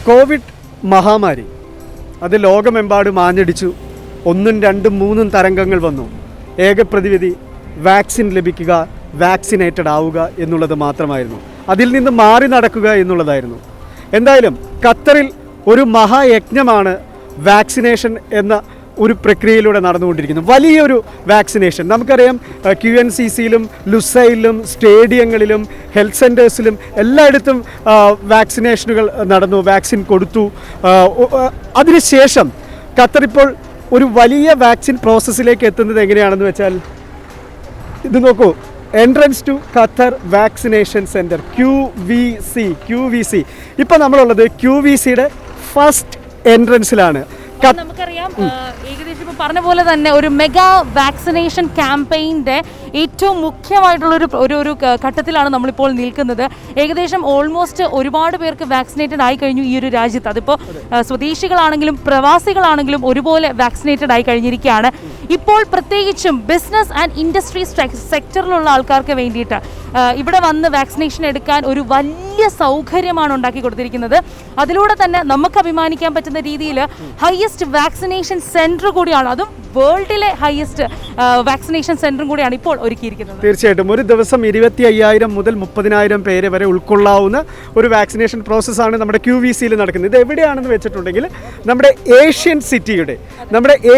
Covid മഹാമാരി അത് ലോകമെമ്പാടും ആഞ്ഞടിച്ചു. 1, 2, 3 തരംഗങ്ങൾ വന്നു. ഏക പ്രതിവിധി വാക്സിൻ ലഭിക്കുക, വാക്സിനേറ്റഡ് ആവുക എന്നുള്ളത് മാത്രമായിരുന്നു. അതിൽ നിന്ന് മാറി നടക്കുക എന്നുള്ളതായിരുന്നു. എന്തായാലും ഖത്തറിൽ ഒരു മഹായജ്ഞമാണ് വാക്സിനേഷൻ എന്ന ഒരു പ്രക്രിയയിലൂടെ നടന്നുകൊണ്ടിരിക്കുന്നു. വലിയൊരു വാക്സിനേഷൻ. നമുക്കറിയാം QNCCയിലും ലുസൈലിലും സ്റ്റേഡിയങ്ങളിലും ഹെൽത്ത് സെൻറ്റേഴ്സിലും എല്ലായിടത്തും വാക്സിനേഷനുകൾ നടന്നു, വാക്സിൻ കൊടുത്തു. അതിനുശേഷം ഖത്തർ ഇപ്പോൾ ഒരു വലിയ വാക്സിൻ പ്രോസസ്സിലേക്ക് എത്തുന്നത് എങ്ങനെയാണെന്ന് വെച്ചാൽ ഇത് നോക്കൂ. Entrance to Qatar vaccination centre QVC. ഇപ്പോൾ നമ്മളുള്ളത് QVCയുടെ ഫസ്റ്റ് എൻട്രൻസിലാണ്. നമുക്കറിയാം ഏകദേശം ഇപ്പോൾ പറഞ്ഞ പോലെ തന്നെ ഒരു മെഗാ വാക്സിനേഷൻ ക്യാമ്പയിൻ്റെ ഏറ്റവും മുഖ്യമായിട്ടുള്ള ഒരു ഘട്ടത്തിലാണ് നമ്മളിപ്പോൾ നിൽക്കുന്നത്. ഏകദേശം ഓൾമോസ്റ്റ് ഒരുപാട് പേർക്ക് വാക്സിനേറ്റഡ് ആയി കഴിഞ്ഞു ഈ ഒരു രാജ്യത്ത്. അതിപ്പോൾ സ്വദേശികളാണെങ്കിലും പ്രവാസികളാണെങ്കിലും ഒരുപോലെ വാക്സിനേറ്റഡ് ആയി കഴിഞ്ഞിരിക്കുകയാണ്. ഇപ്പോൾ പ്രത്യേകിച്ചും ബിസിനസ് ആൻഡ് ഇൻഡസ്ട്രി സെക്ടറിലുള്ള ആൾക്കാർക്ക് വേണ്ടിയിട്ട് ഇവിടെ വന്ന് വാക്സിനേഷൻ എടുക്കാൻ ഒരു വലിയ സൗകര്യമാണ് ഉണ്ടാക്കി കൊടുത്തിരിക്കുന്നത്. അതിലൂടെ തന്നെ നമുക്ക് അഭിമാനിക്കാൻ പറ്റുന്ന രീതിയിൽ ഹയസ്റ്റ് വാക്സിനേഷൻ സെൻറ്റർ കൂടിയാണ്, അതും വേൾഡിലെ ഹയസ്റ്റ് വാക്സിനേഷൻ സെൻറ്ററും കൂടിയാണ് ഇപ്പോൾ ഒരുക്കിയിരിക്കുന്നത്. തീർച്ചയായിട്ടും ഒരു ദിവസം 25,000 മുതൽ 30,000 പേരെ വരെ ഉൾക്കൊള്ളാവുന്ന ഒരു വാക്സിനേഷൻ പ്രോസസ്സാണ് നമ്മുടെ QVCയിൽ നടക്കുന്നത്. ഇത് എവിടെയാണെന്ന് വെച്ചിട്ടുണ്ടെങ്കിൽ നമ്മുടെ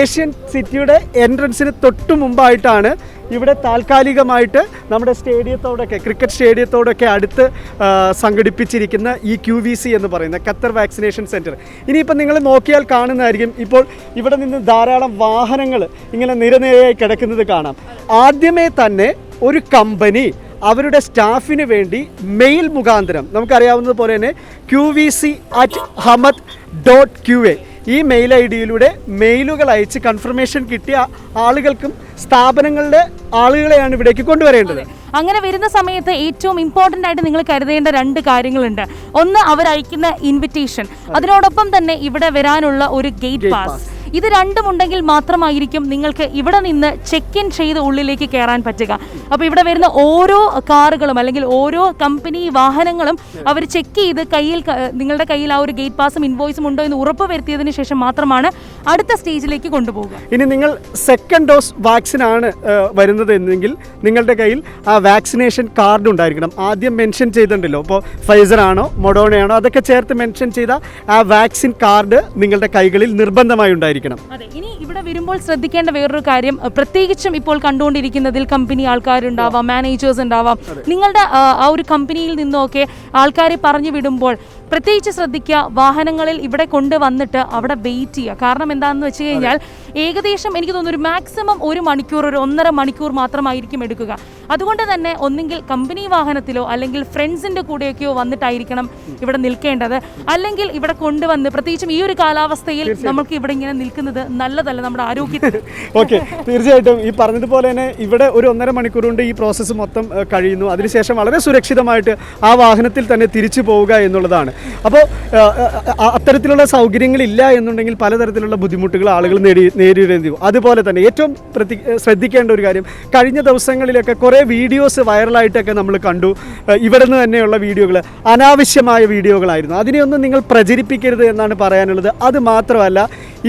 ഏഷ്യൻ സിറ്റിയുടെ എൻട്രൻസിന് തൊട്ടു മുമ്പായിട്ടാണ് ഇവിടെ താൽക്കാലികമായിട്ട് നമ്മുടെ ക്രിക്കറ്റ് സ്റ്റേഡിയത്തോടൊക്കെ അടുത്ത് സംഘടിപ്പിച്ചിരിക്കുന്ന ഈ QVC എന്ന് പറയുന്ന ഖത്തർ വാക്സിനേഷൻ സെൻറ്റർ. ഇനിയിപ്പോൾ നിങ്ങൾ നോക്കിയാൽ കാണുന്നതായിരിക്കും, ഇപ്പോൾ ഇവിടെ നിന്ന് ധാരാളം വാഹനങ്ങൾ ഇങ്ങനെ നിരനിരയായി കിടക്കുന്നത് കാണാം. ആദ്യമേ തന്നെ ഒരു കമ്പനി അവരുടെ സ്റ്റാഫിന് വേണ്ടി മെയിൽ മുഖാന്തരം, നമുക്കറിയാവുന്നത് പോലെ തന്നെ QVC@hamad.qa ഈ മെയിൽ ID-യിലൂടെ മെയിലുകൾ അയച്ച് കൺഫർമേഷൻ കിട്ടിയ ആളുകൾക്കും സ്ഥാപനങ്ങളുടെ ആളുകളെയാണ് ഇവിടേക്ക് കൊണ്ടുവരേണ്ടത്. അങ്ങനെ വരുന്ന സമയത്ത് ഏറ്റവും ഇമ്പോർട്ടൻ്റ് ആയിട്ട് നിങ്ങൾ കരുതേണ്ട 2 കാര്യങ്ങളുണ്ട്. ഒന്ന്, അവർ അയക്കുന്ന ഇൻവിറ്റേഷൻ, അതിനോടൊപ്പം തന്നെ ഇവിടെ വരാനുള്ള ഒരു ഗേറ്റ് പാസ്. ഇത് രണ്ടും ഉണ്ടെങ്കിൽ മാത്രമായിരിക്കും നിങ്ങൾക്ക് ഇവിടെ നിന്ന് ചെക്ക് ഇൻ ചെയ്ത് ഉള്ളിലേക്ക് കയറാൻ പറ്റുക. അപ്പോൾ ഇവിടെ വരുന്ന ഓരോ കാറുകളും അല്ലെങ്കിൽ ഓരോ കമ്പനി വാഹനങ്ങളും അവർ ചെക്ക് ചെയ്ത് നിങ്ങളുടെ കയ്യിൽ ആ ഒരു ഗേറ്റ് പാസും ഇൻവോയ്സും ഉണ്ടോ എന്ന് ഉറപ്പ് വരുത്തിയതിന് ശേഷം മാത്രമാണ് അടുത്ത സ്റ്റേജിലേക്ക് കൊണ്ടുപോകുക. ഇനി നിങ്ങൾ സെക്കൻഡ് ഡോസ് വാക്സിനാണ് വരുന്നത് എന്നെങ്കിൽ നിങ്ങളുടെ കയ്യിൽ ആ വാക്സിനേഷൻ കാർഡ് ഉണ്ടായിരിക്കണം. ആദ്യം മെൻഷൻ ചെയ്തിട്ടുണ്ടല്ലോ, ഇപ്പോൾ ഫൈസർ ആണോ മൊഡോണയാണോ അതൊക്കെ ചേർത്ത് മെൻഷൻ ചെയ്ത ആ വാക്സിൻ കാർഡ് നിങ്ങളുടെ കൈകളിൽ നിർബന്ധമായി ഉണ്ടായിരിക്കും. അതെ, ഇനി ഇവിടെ വരുമ്പോൾ ശ്രദ്ധിക്കേണ്ട വേറൊരു കാര്യം, പ്രത്യേകിച്ചും ഇപ്പോൾ കണ്ടുകൊണ്ടിരിക്കുന്നതിൽ കമ്പനി ആൾക്കാരുണ്ടാവാം, മാനേജേഴ്സ് ഉണ്ടാവാം. നിങ്ങളുടെ ആ ഒരു കമ്പനിയിൽ നിന്നൊക്കെ ആൾക്കാരെ പറഞ്ഞു വിടുമ്പോൾ പ്രത്യേകിച്ച് ശ്രദ്ധിക്കുക, വാഹനങ്ങളിൽ ഇവിടെ കൊണ്ടുവന്നിട്ട് അവിടെ വെയിറ്റ് ചെയ്യുക. കാരണം എന്താണെന്ന് വെച്ച് കഴിഞ്ഞാൽ ഏകദേശം എനിക്ക് തോന്നുന്നു ഒരു മാക്സിമം 1 മണിക്കൂർ, ഒരു 1.5 മണിക്കൂർ മാത്രമായിരിക്കും എടുക്കുക. അതുകൊണ്ട് തന്നെ ഒന്നെങ്കിൽ കമ്പനി വാഹനത്തിലോ അല്ലെങ്കിൽ ഫ്രണ്ട്സിൻ്റെ കൂടെയൊക്കെയോ വന്നിട്ടായിരിക്കണം ഇവിടെ നിൽക്കേണ്ടത്. അല്ലെങ്കിൽ ഇവിടെ കൊണ്ടുവന്ന്, പ്രത്യേകിച്ചും ഈ ഒരു കാലാവസ്ഥയിൽ നമുക്ക് ഇവിടെ ഇങ്ങനെ നിൽക്കുന്നത് നല്ലതല്ല നമ്മുടെ ആരോഗ്യത്തിന്. ഓക്കെ, തീർച്ചയായിട്ടും ഈ പറഞ്ഞതുപോലെ തന്നെ ഇവിടെ ഒരു 1.5 മണിക്കൂർ കൊണ്ട് ഈ പ്രോസസ്സ് മൊത്തം കഴിയുന്നു. അതിനുശേഷം വളരെ സുരക്ഷിതമായിട്ട് ആ വാഹനത്തിൽ തന്നെ തിരിച്ചു പോവുക എന്നുള്ളതാണ്. അപ്പോൾ അത്തരത്തിലുള്ള സൗകര്യങ്ങളില്ല എന്നുണ്ടെങ്കിൽ പലതരത്തിലുള്ള ബുദ്ധിമുട്ടുകൾ ആളുകൾ നേരിടേണ്ടി വരും. അതുപോലെ തന്നെ ഏറ്റവും ശ്രദ്ധിക്കേണ്ട ഒരു കാര്യം, കഴിഞ്ഞ ദിവസങ്ങളിലൊക്കെ കുറേ വീഡിയോസ് വൈറലായിട്ടൊക്കെ നമ്മൾ കണ്ടു. ഇവിടെ നിന്ന് തന്നെയുള്ള വീഡിയോകൾ അനാവശ്യമായ വീഡിയോകളായിരുന്നു. അതിനെയൊന്നും നിങ്ങൾ പ്രചരിപ്പിക്കരുത് എന്നാണ് പറയാനുള്ളത്. അത് മാത്രമല്ല,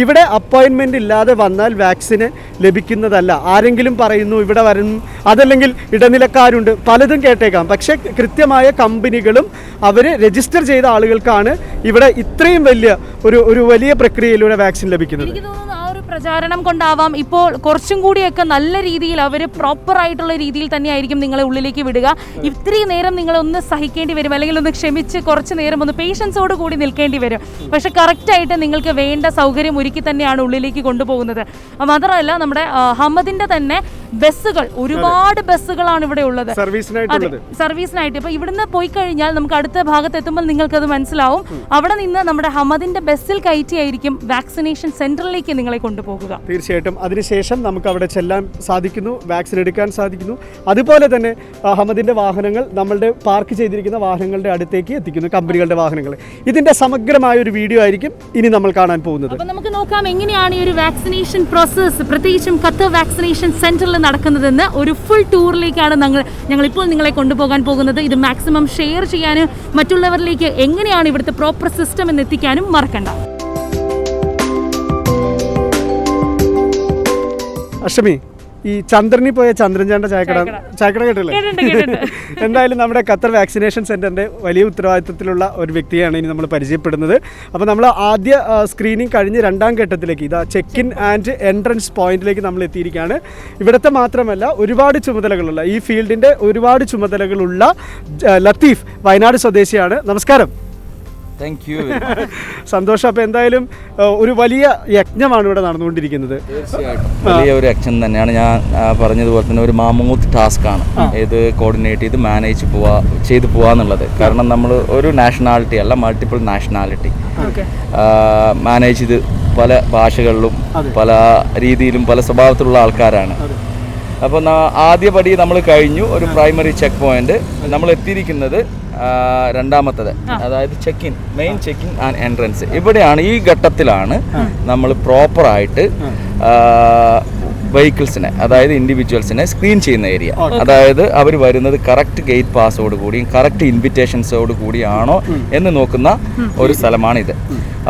ഇവിടെ അപ്പോയിൻമെൻ്റ് ഇല്ലാതെ വന്നാൽ വാക്സിന് ലഭിക്കുന്നതല്ല. ആരെങ്കിലും പറയുന്നു ഇവിടെ വരും, അതല്ലെങ്കിൽ ഇടനിലക്കാരുണ്ട്, പലതും കേട്ടേക്കാം. പക്ഷേ കൃത്യമായ കമ്പനികളും അവർ രജിസ്റ്റർ ചെയ്ത ആളുകൾക്കാണ് ഇവിടെ ഇത്രയും വലിയ പ്രക്രിയയിലൂടെ വാക്സിൻ ലഭിക്കുന്നത്. പ്രചാരണം കൊണ്ടാവാം ഇപ്പോൾ കുറച്ചും കൂടിയൊക്കെ നല്ല രീതിയിൽ അവർ പ്രോപ്പർ ആയിട്ടുള്ള രീതിയിൽ തന്നെയായിരിക്കും നിങ്ങളെ ഉള്ളിലേക്ക് വിടുക. ഇത്രയും നേരം നിങ്ങളൊന്ന് സഹിക്കേണ്ടി വരും, അല്ലെങ്കിൽ ഒന്ന് ക്ഷമിച്ച് കുറച്ച് നേരം ഒന്ന് പേഷ്യൻസോട് കൂടി നിൽക്കേണ്ടി വരും. പക്ഷെ കറക്റ്റായിട്ട് നിങ്ങൾക്ക് വേണ്ട സൗകര്യം ഒരുക്കി തന്നെയാണ് ഉള്ളിലേക്ക് കൊണ്ടുപോകുന്നത്. മാത്രമല്ല, നമ്മുടെ ഹമദിന്റെ തന്നെ ബസ്സുകൾ, ഒരുപാട് ബസ്സുകളാണ് ഇവിടെ ഉള്ളത് സർവീസിനായിട്ട്. ഇപ്പൊ ഇവിടുന്ന് പോയി കഴിഞ്ഞാൽ നമുക്ക് അടുത്ത ഭാഗത്ത് എത്തുമ്പോൾ നിങ്ങൾക്കത് മനസ്സിലാവും. അവിടെ നിന്ന് നമ്മുടെ ഹമദിന്റെ ബസ്സിൽ കയറ്റിയായിരിക്കും വാക്സിനേഷൻ സെന്ററിലേക്ക് നിങ്ങളെ കൊണ്ടുപോകും. കൊണ്ടുപോകുക. തീർച്ചയായിട്ടും അതിനുശേഷം നമുക്ക് അവിടെ ചെല്ലാൻ സാധിക്കുന്നു, വാക്സിൻ എടുക്കാൻ സാധിക്കുന്നു. അതുപോലെ തന്നെ അഹമ്മദിൻ്റെ വാഹനങ്ങൾ നമ്മളുടെ പാർക്ക് ചെയ്തിരിക്കുന്ന വാഹനങ്ങളുടെ അടുത്തേക്ക് എത്തിക്കുന്നു, കമ്പനികളുടെ വാഹനങ്ങൾ. ഇതിൻ്റെ സമഗ്രമായ ഒരു വീഡിയോ ആയിരിക്കും ഇനി നമ്മൾ കാണാൻ പോകുന്നത്. അപ്പോൾ നമുക്ക് നോക്കാം എങ്ങനെയാണ് ഈ ഒരു വാക്സിനേഷൻ പ്രോസസ്സ് പ്രത്യേകിച്ചും ഖത്തർ വാക്സിനേഷൻ സെന്ററിൽ നടക്കുന്നതെന്ന്. ഒരു ഫുൾ ടൂറിലേക്കാണ് ഞങ്ങൾ ഇപ്പോൾ നിങ്ങളെ കൊണ്ടുപോകാൻ പോകുന്നത്. ഇത് മാക്സിമം ഷെയർ ചെയ്യാനും മറ്റുള്ളവരിലേക്ക് എങ്ങനെയാണ് ഇവിടുത്തെ പ്രോപ്പർ സിസ്റ്റം എന്ന് എത്തിക്കാനും മറക്കണ്ട. അഷ്ടമി, ഈ ചന്ദ്രനിൽ പോയ ചന്ദ്രൻചാണ്ട ചായക്കട കേട്ടില്ലേ? എന്തായാലും നമ്മുടെ ഖത്തർ വാക്സിനേഷൻ സെൻറ്ററിൻ്റെ വലിയ ഉത്തരവാദിത്തത്തിലുള്ള ഒരു വ്യക്തിയാണ് ഇനി നമ്മൾ പരിചയപ്പെടുന്നത്. അപ്പോൾ നമ്മൾ ആദ്യ സ്ക്രീനിങ് കഴിഞ്ഞ് രണ്ടാം ഘട്ടത്തിലേക്ക് ഇതാ ചെക്ക് ഇൻ ആൻഡ് എൻട്രൻസ് പോയിന്റിലേക്ക് നമ്മൾ എത്തിയിരിക്കുകയാണ്. ഇവിടുത്തെ മാത്രമല്ല ഒരുപാട് ചുമതലകളുള്ള ഈ ഫീൽഡിൻ്റെ ഒരുപാട് ചുമതലകളുള്ള ലത്തീഫ് വയനാട് സ്വദേശിയാണ്. നമസ്കാരം. Thank you. സന്തോഷം. അപ്പോൾ എന്തായാലും ഒരു വലിയ യജ്ഞമാണ് ഇവിടെ നടന്നുകൊണ്ടിരിക്കുന്നത്. തീർച്ചയായിട്ടും വലിയ ഒരു യജ്ഞം തന്നെയാണ്. ഞാൻ പറഞ്ഞതുപോലെ തന്നെ ഒരു മാമൂത്ത് ടാസ്ക്കാണ് ഇത് കോർഡിനേറ്റ് ചെയ്ത് മാനേജ് ചെയ്ത് പോവാന്നുള്ളത്. കാരണം നമ്മൾ ഒരു നാഷണാലിറ്റി അല്ല, മൾട്ടിപ്പിൾ നാഷണാലിറ്റി മാനേജ് ചെയ്ത് പല ഭാഷകളിലും പല രീതിയിലും പല സ്വഭാവത്തിലുള്ള ആൾക്കാരാണ്. അപ്പോൾ ആദ്യപടി നമ്മൾ കഴിഞ്ഞു, ഒരു പ്രൈമറി ചെക്ക് പോയിന്റ്. നമ്മൾ എത്തിയിരിക്കുന്നത് രണ്ടാമത്തത്, അതായത് check in, main check in and entrance. ഇവിടെയാണ്, ഈ ഘട്ടത്തിലാണ് നമ്മൾ പ്രോപ്പറായിട്ട് വെഹിക്കിൾസിനെ, അതായത് ഇൻഡിവിജ്വൽസിനെ സ്ക്രീൻ ചെയ്യുന്ന ഏരിയ. അതായത് അവർ വരുന്നത് കറക്റ്റ് ഗേറ്റ് പാസോട് കൂടിയും കറക്റ്റ് ഇൻവിറ്റേഷൻസോട് കൂടിയാണോ എന്ന് നോക്കുന്ന ഒരു സ്ഥലമാണിത്.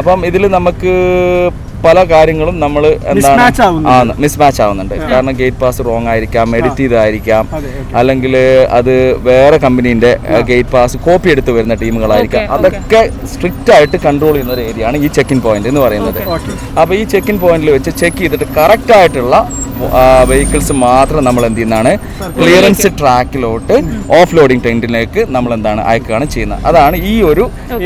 അപ്പം ഇതിൽ നമുക്ക് പല കാര്യങ്ങളും നമ്മൾ എന്താണ് മിസ്മാച്ച് ആവുന്നുണ്ട്. കാരണം ഗേറ്റ് പാസ് റോങ് ആയിരിക്കാം, എഡിറ്റ് ചെയ്തായിരിക്കാം, അല്ലെങ്കിൽ അത് വേറെ കമ്പനീൻ്റെ ഗേറ്റ് പാസ് കോപ്പി എടുത്ത് വരുന്ന ടീമുകളായിരിക്കാം. അതൊക്കെ സ്ട്രിക്റ്റ് ആയിട്ട് കൺട്രോൾ ചെയ്യുന്ന ഒരു ഏരിയയാണ് ഈ ചെക്ക് ഇൻ പോയിന്റ് എന്ന് പറയുന്നത്. അപ്പോൾ ഈ ചെക്ക് ഇൻ പോയിന്റിൽ വെച്ച് ചെക്ക് ചെയ്തിട്ട് കറക്റ്റ് ആയിട്ടുള്ള വെഹിക്കിൾസ് മാത്രം നമ്മൾ എന്ത് ചെയ്യുന്നതാണ്, ക്ലിയറൻസ് ട്രാക്കിലോട്ട് ഓഫ് ലോഡിംഗ് ടെൻറ്റിലേക്ക് നമ്മൾ എന്താണ് അയക്കുകയാണ് ചെയ്യുന്നത്. അതാണ് ഈ ഒരു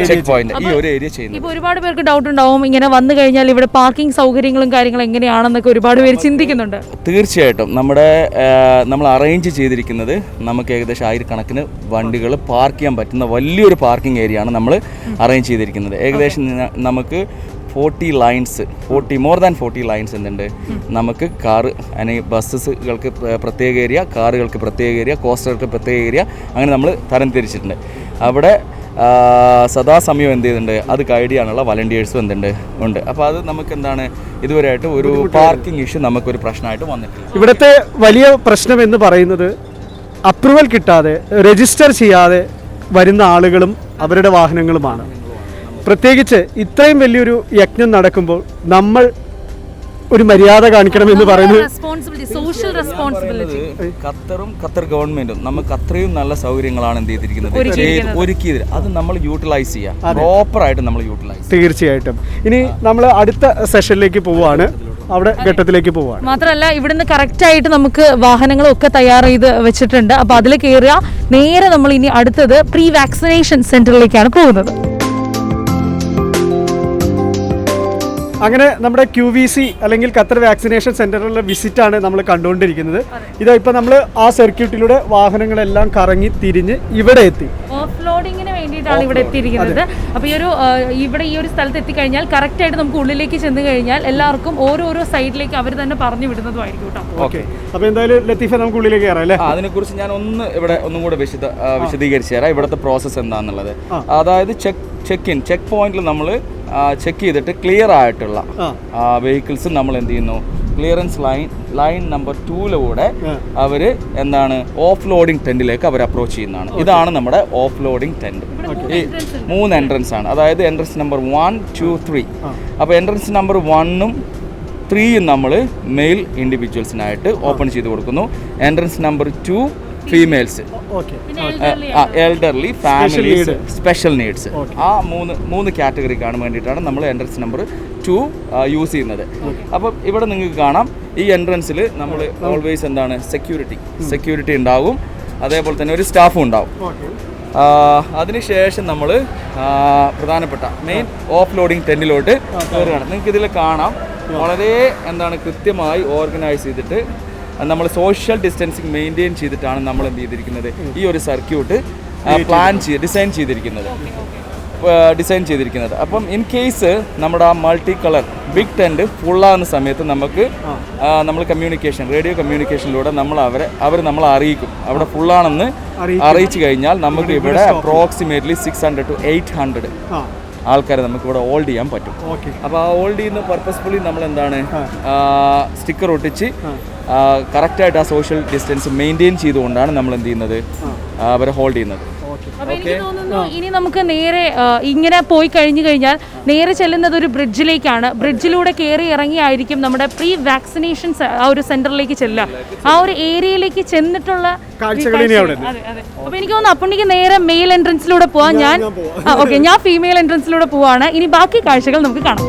ചെക്ക് പോയിന്റ്, ഈ ഒരു ഏരിയ ചെയ്യുന്നത്. ഇപ്പോൾ ഒരുപാട് പേർക്ക് ഡൗട്ട് ഉണ്ടാവും, ഇങ്ങനെ വന്നു കഴിഞ്ഞാൽ ഇവിടെ പാർക്കിംഗ് സൗകര്യങ്ങളും കാര്യങ്ങളും എങ്ങനെയാണെന്നൊക്കെ ഒരുപാട് പേര് ചിന്തിക്കുന്നുണ്ട്. തീർച്ചയായിട്ടും നമ്മൾ അറേഞ്ച് ചെയ്തിരിക്കുന്നത് നമുക്ക് ഏകദേശം 1000 കണക്കിന് വണ്ടികൾ പാർക്ക് ചെയ്യാൻ പറ്റുന്ന വലിയൊരു പാർക്കിംഗ് ഏരിയ ആണ് നമ്മൾ അറേഞ്ച് ചെയ്തിരിക്കുന്നത്. ഏകദേശം നമുക്ക് 40 ലൈൻസ്, മോർ ദാൻ 40 ലൈൻസ് എന്തുണ്ട് നമുക്ക്. കാറ് അല്ലെങ്കിൽ ബസ്സുകൾക്ക് പ്രത്യേക ഏരിയ, കാറുകൾക്ക് പ്രത്യേക ഏരിയ, കോസ്റ്റർക്ക് പ്രത്യേക ഏരിയ, അങ്ങനെ നമ്മൾ തരംതിരിച്ചിട്ടുണ്ട്. അവിടെ സദാസമയം എന്ത് ചെയ്തിട്ടുണ്ട്, അത് ഗൈഡ് ചെയ്യാനുള്ള വളണ്ടിയേഴ്സും എന്തുണ്ട് ഉണ്ട്. അപ്പോൾ അത് നമുക്ക് എന്താണ് ഇതുവരെയായിട്ട് ഒരു പാർക്കിംഗ് ഇഷ്യൂ നമുക്കൊരു പ്രശ്നമായിട്ട് വന്നിട്ടില്ല. ഇവിടുത്തെ വലിയ പ്രശ്നം എന്ന് പറയുന്നത് അപ്രൂവൽ കിട്ടാതെ രജിസ്റ്റർ ചെയ്യാതെ വരുന്ന ആളുകളും അവരുടെ വാഹനങ്ങളുമാണ്. പ്രത്യേകിച്ച് ഇത്രയും വലിയൊരു യജ്ഞം നടക്കുമ്പോൾ നമ്മൾ ഒരു മര്യാദ കാണിക്കണം എന്ന് പറയുന്നത് ഖത്തറും ഖത്തർ ഗവൺമെന്റും നമുക്ക് അത്രയും നല്ല സൗകര്യങ്ങളാണ് എന്ത് ചെയ്തിരിക്കുന്നത്, ഒരുക്കിയത്. അത് നമ്മൾ യൂട്ടിലൈസ് ചെയ്യാം, പ്രോപ്പറായിട്ട് നമ്മൾ യൂട്ടിലൈസ്. തീർച്ചയായിട്ടും. ഇനി നമ്മൾ അടുത്ത സെഷനിലേക്ക് പോവുകയാണ്, അവിടെ ഘട്ടത്തിലേക്ക് പോവുകയാണ്. മാത്രമല്ല ഇവിടുന്ന് കറക്റ്റ് ആയിട്ട് നമുക്ക് വാഹനങ്ങളൊക്കെ തയ്യാർ ചെയ്ത് വെച്ചിട്ടുണ്ട്. അപ്പോൾ അതിൽ കയറുക, നേരെ നമ്മൾ ഇനി അടുത്തത് പ്രീ വാക്സിനേഷൻ സെന്ററിലേക്കാണ് പോകുന്നത്. അങ്ങനെ നമ്മുടെ QVC അല്ലെങ്കിൽ ഖത്തർ വാക്സിനേഷൻ സെന്ററിലുള്ള വിസിറ്റാണ് നമ്മൾ കണ്ടുകൊണ്ടിരിക്കുന്നത്. ഇതാ ഇപ്പോൾ നമ്മൾ ആ സർക്യൂട്ടിലൂടെ വാഹനങ്ങളെല്ലാം കറങ്ങി തിരിഞ്ഞ് ഇവിടെ എത്തി. ഓഫ് ലോഡിങ്ങിന് വേണ്ടിയിട്ടാണ് ഇവിടെ എത്തിയിരിക്കുന്നത്. അപ്പോൾ ഈ ഒരു സ്ഥലത്ത് എത്തിക്കഴിഞ്ഞാൽ കറക്റ്റ് ആയിട്ട് നമുക്ക് ഉള്ളിലേക്ക് ചെന്ന് കഴിഞ്ഞാൽ എല്ലാവർക്കും ഓരോരോ സൈഡിലേക്ക് അവർ തന്നെ പറഞ്ഞു വിടുന്നതുമായിരിക്കും കേട്ടോ. ഓക്കെ. അപ്പോൾ എന്തായാലും ലത്തീഫ നമുക്ക് ഉള്ളിലേക്ക് കയറാം അല്ലേ? അതിനെക്കുറിച്ച് ഞാൻ ഒന്നും കൂടെ വിശദീകരിച്ച് തരാം, ഇവിടുത്തെ പ്രോസസ്സ് എന്താണെന്നുള്ളത്. അതായത് ചെക്ക് പോയിന്റിൽ നമ്മൾ ചെക്ക് ചെയ്തിട്ട് ക്ലിയർ ആയിട്ടുള്ള വെഹിക്കിൾസ് നമ്മൾ എന്ത് ചെയ്യുന്നു, ക്ലിയറൻസ് ലൈൻ നമ്പർ 2 അവർ എന്താണ് ഓഫ് ലോഡിംഗ് ടെൻറ്റിലേക്ക് അവർ അപ്രോച്ച് ചെയ്യുന്നതാണ്. ഇതാണ് നമ്മുടെ ഓഫ് ലോഡിംഗ് ടെൻറ്റ്. ഈ 3 എൻട്രൻസ് ആണ്, അതായത് എൻട്രൻസ് നമ്പർ 1, 2, 3. അപ്പോൾ എൻട്രൻസ് നമ്പർ 1ഉം 3യും നമ്മൾ മെയിൽ ഇൻഡിവിജ്വൽസിനായിട്ട് ഓപ്പൺ ചെയ്ത് കൊടുക്കുന്നു. Entrance number 2 females, elderly, families, special needs. ആ മൂന്ന് കാറ്റഗറിക്കാണ് വേണ്ടിയിട്ടാണ് നമ്മൾ എൻട്രൻസ് നമ്പർ 2 യൂസ് ചെയ്യുന്നത്. അപ്പം ഇവിടെ നിങ്ങൾക്ക് കാണാം, ഈ എൻട്രൻസിൽ നമ്മൾ ഓൾവേസ് എന്താണ് സെക്യൂരിറ്റി ഉണ്ടാവും, അതേപോലെ തന്നെ ഒരു സ്റ്റാഫും ഉണ്ടാവും. അതിനുശേഷം നമ്മൾ പ്രധാനപ്പെട്ട മെയിൻ ഓഫ് ലോഡിംഗ് ടെൻറ്റിലോട്ട് കയറുകയാണ്. നിങ്ങൾക്ക് ഇതിൽ കാണാം, വളരെ എന്താണ് കൃത്യമായി ഓർഗനൈസ് ചെയ്തിട്ട് നമ്മൾ സോഷ്യൽ ഡിസ്റ്റൻസിങ് മെയിൻറ്റെയിൻ ചെയ്തിട്ടാണ് നമ്മൾ എന്ത് ചെയ്തിരിക്കുന്നത്, ഈ ഒരു സർക്യൂട്ട് ഡിസൈൻ ചെയ്തിരിക്കുന്നത്. ഡിസൈൻ ചെയ്തിരിക്കുന്നത്. അപ്പം ഇൻ കേസ് നമ്മുടെ ആ മൾട്ടി കളർ ബിഗ് ടെൻറ്റ് ഫുള്ളാകുന്ന സമയത്ത് നമുക്ക് നമ്മൾ റേഡിയോ കമ്മ്യൂണിക്കേഷനിലൂടെ അവർ നമ്മളെ അറിയിക്കും. അവിടെ ഫുള്ളാണെന്ന് അറിയിച്ചു കഴിഞ്ഞാൽ നമുക്ക് ഇവിടെ അപ്രോക്സിമേറ്റ്ലി 600 to 800 ആൾക്കാരെ നമുക്ക് ഇവിടെ ഹോൾഡ് ചെയ്യാൻ പറ്റും. അപ്പോൾ ആ ഹോൾഡ് ചെയ്യുന്ന പർപ്പസ്ഫുള്ളി നമ്മൾ എന്താണ് സ്റ്റിക്കർ ഒട്ടിച്ച് കറക്റ്റായിട്ട് ആ സോഷ്യൽ ഡിസ്റ്റൻസ് മെയിൻറ്റെയിൻ ചെയ്തുകൊണ്ടാണ് നമ്മൾ എന്ത് ചെയ്യുന്നത് അവരെ ഹോൾഡ് ചെയ്യുന്നത്. അപ്പൊ എനിക്ക് തോന്നുന്നു ഇനി നമുക്ക് നേരെ ഇങ്ങനെ പോയി കഴിഞ്ഞു കഴിഞ്ഞാൽ നേരെ ചെല്ലുന്നത് ഒരു ബ്രിഡ്ജിലേക്കാണ്. ബ്രിഡ്ജിലൂടെ കയറി ഇറങ്ങിയായിരിക്കും നമ്മുടെ പ്രീ വാക്സിനേഷൻ ആ ഒരു സെന്ററിലേക്ക് ചെല്ലുക. ആ ഒരു ഏരിയയിലേക്ക് ചെന്നിട്ടുള്ള അപ്പൊ എനിക്ക് തോന്നുന്നു അപ്പുണ്ണിക്ക് നേരെ മെയിൽ എൻട്രൻസിലൂടെ പോവാം. ഞാൻ ഫീമെയിൽ എൻട്രൻസിലൂടെ പോവാണ്. ഇനി ബാക്കി കാഴ്ചകൾ നമുക്ക് കാണാം.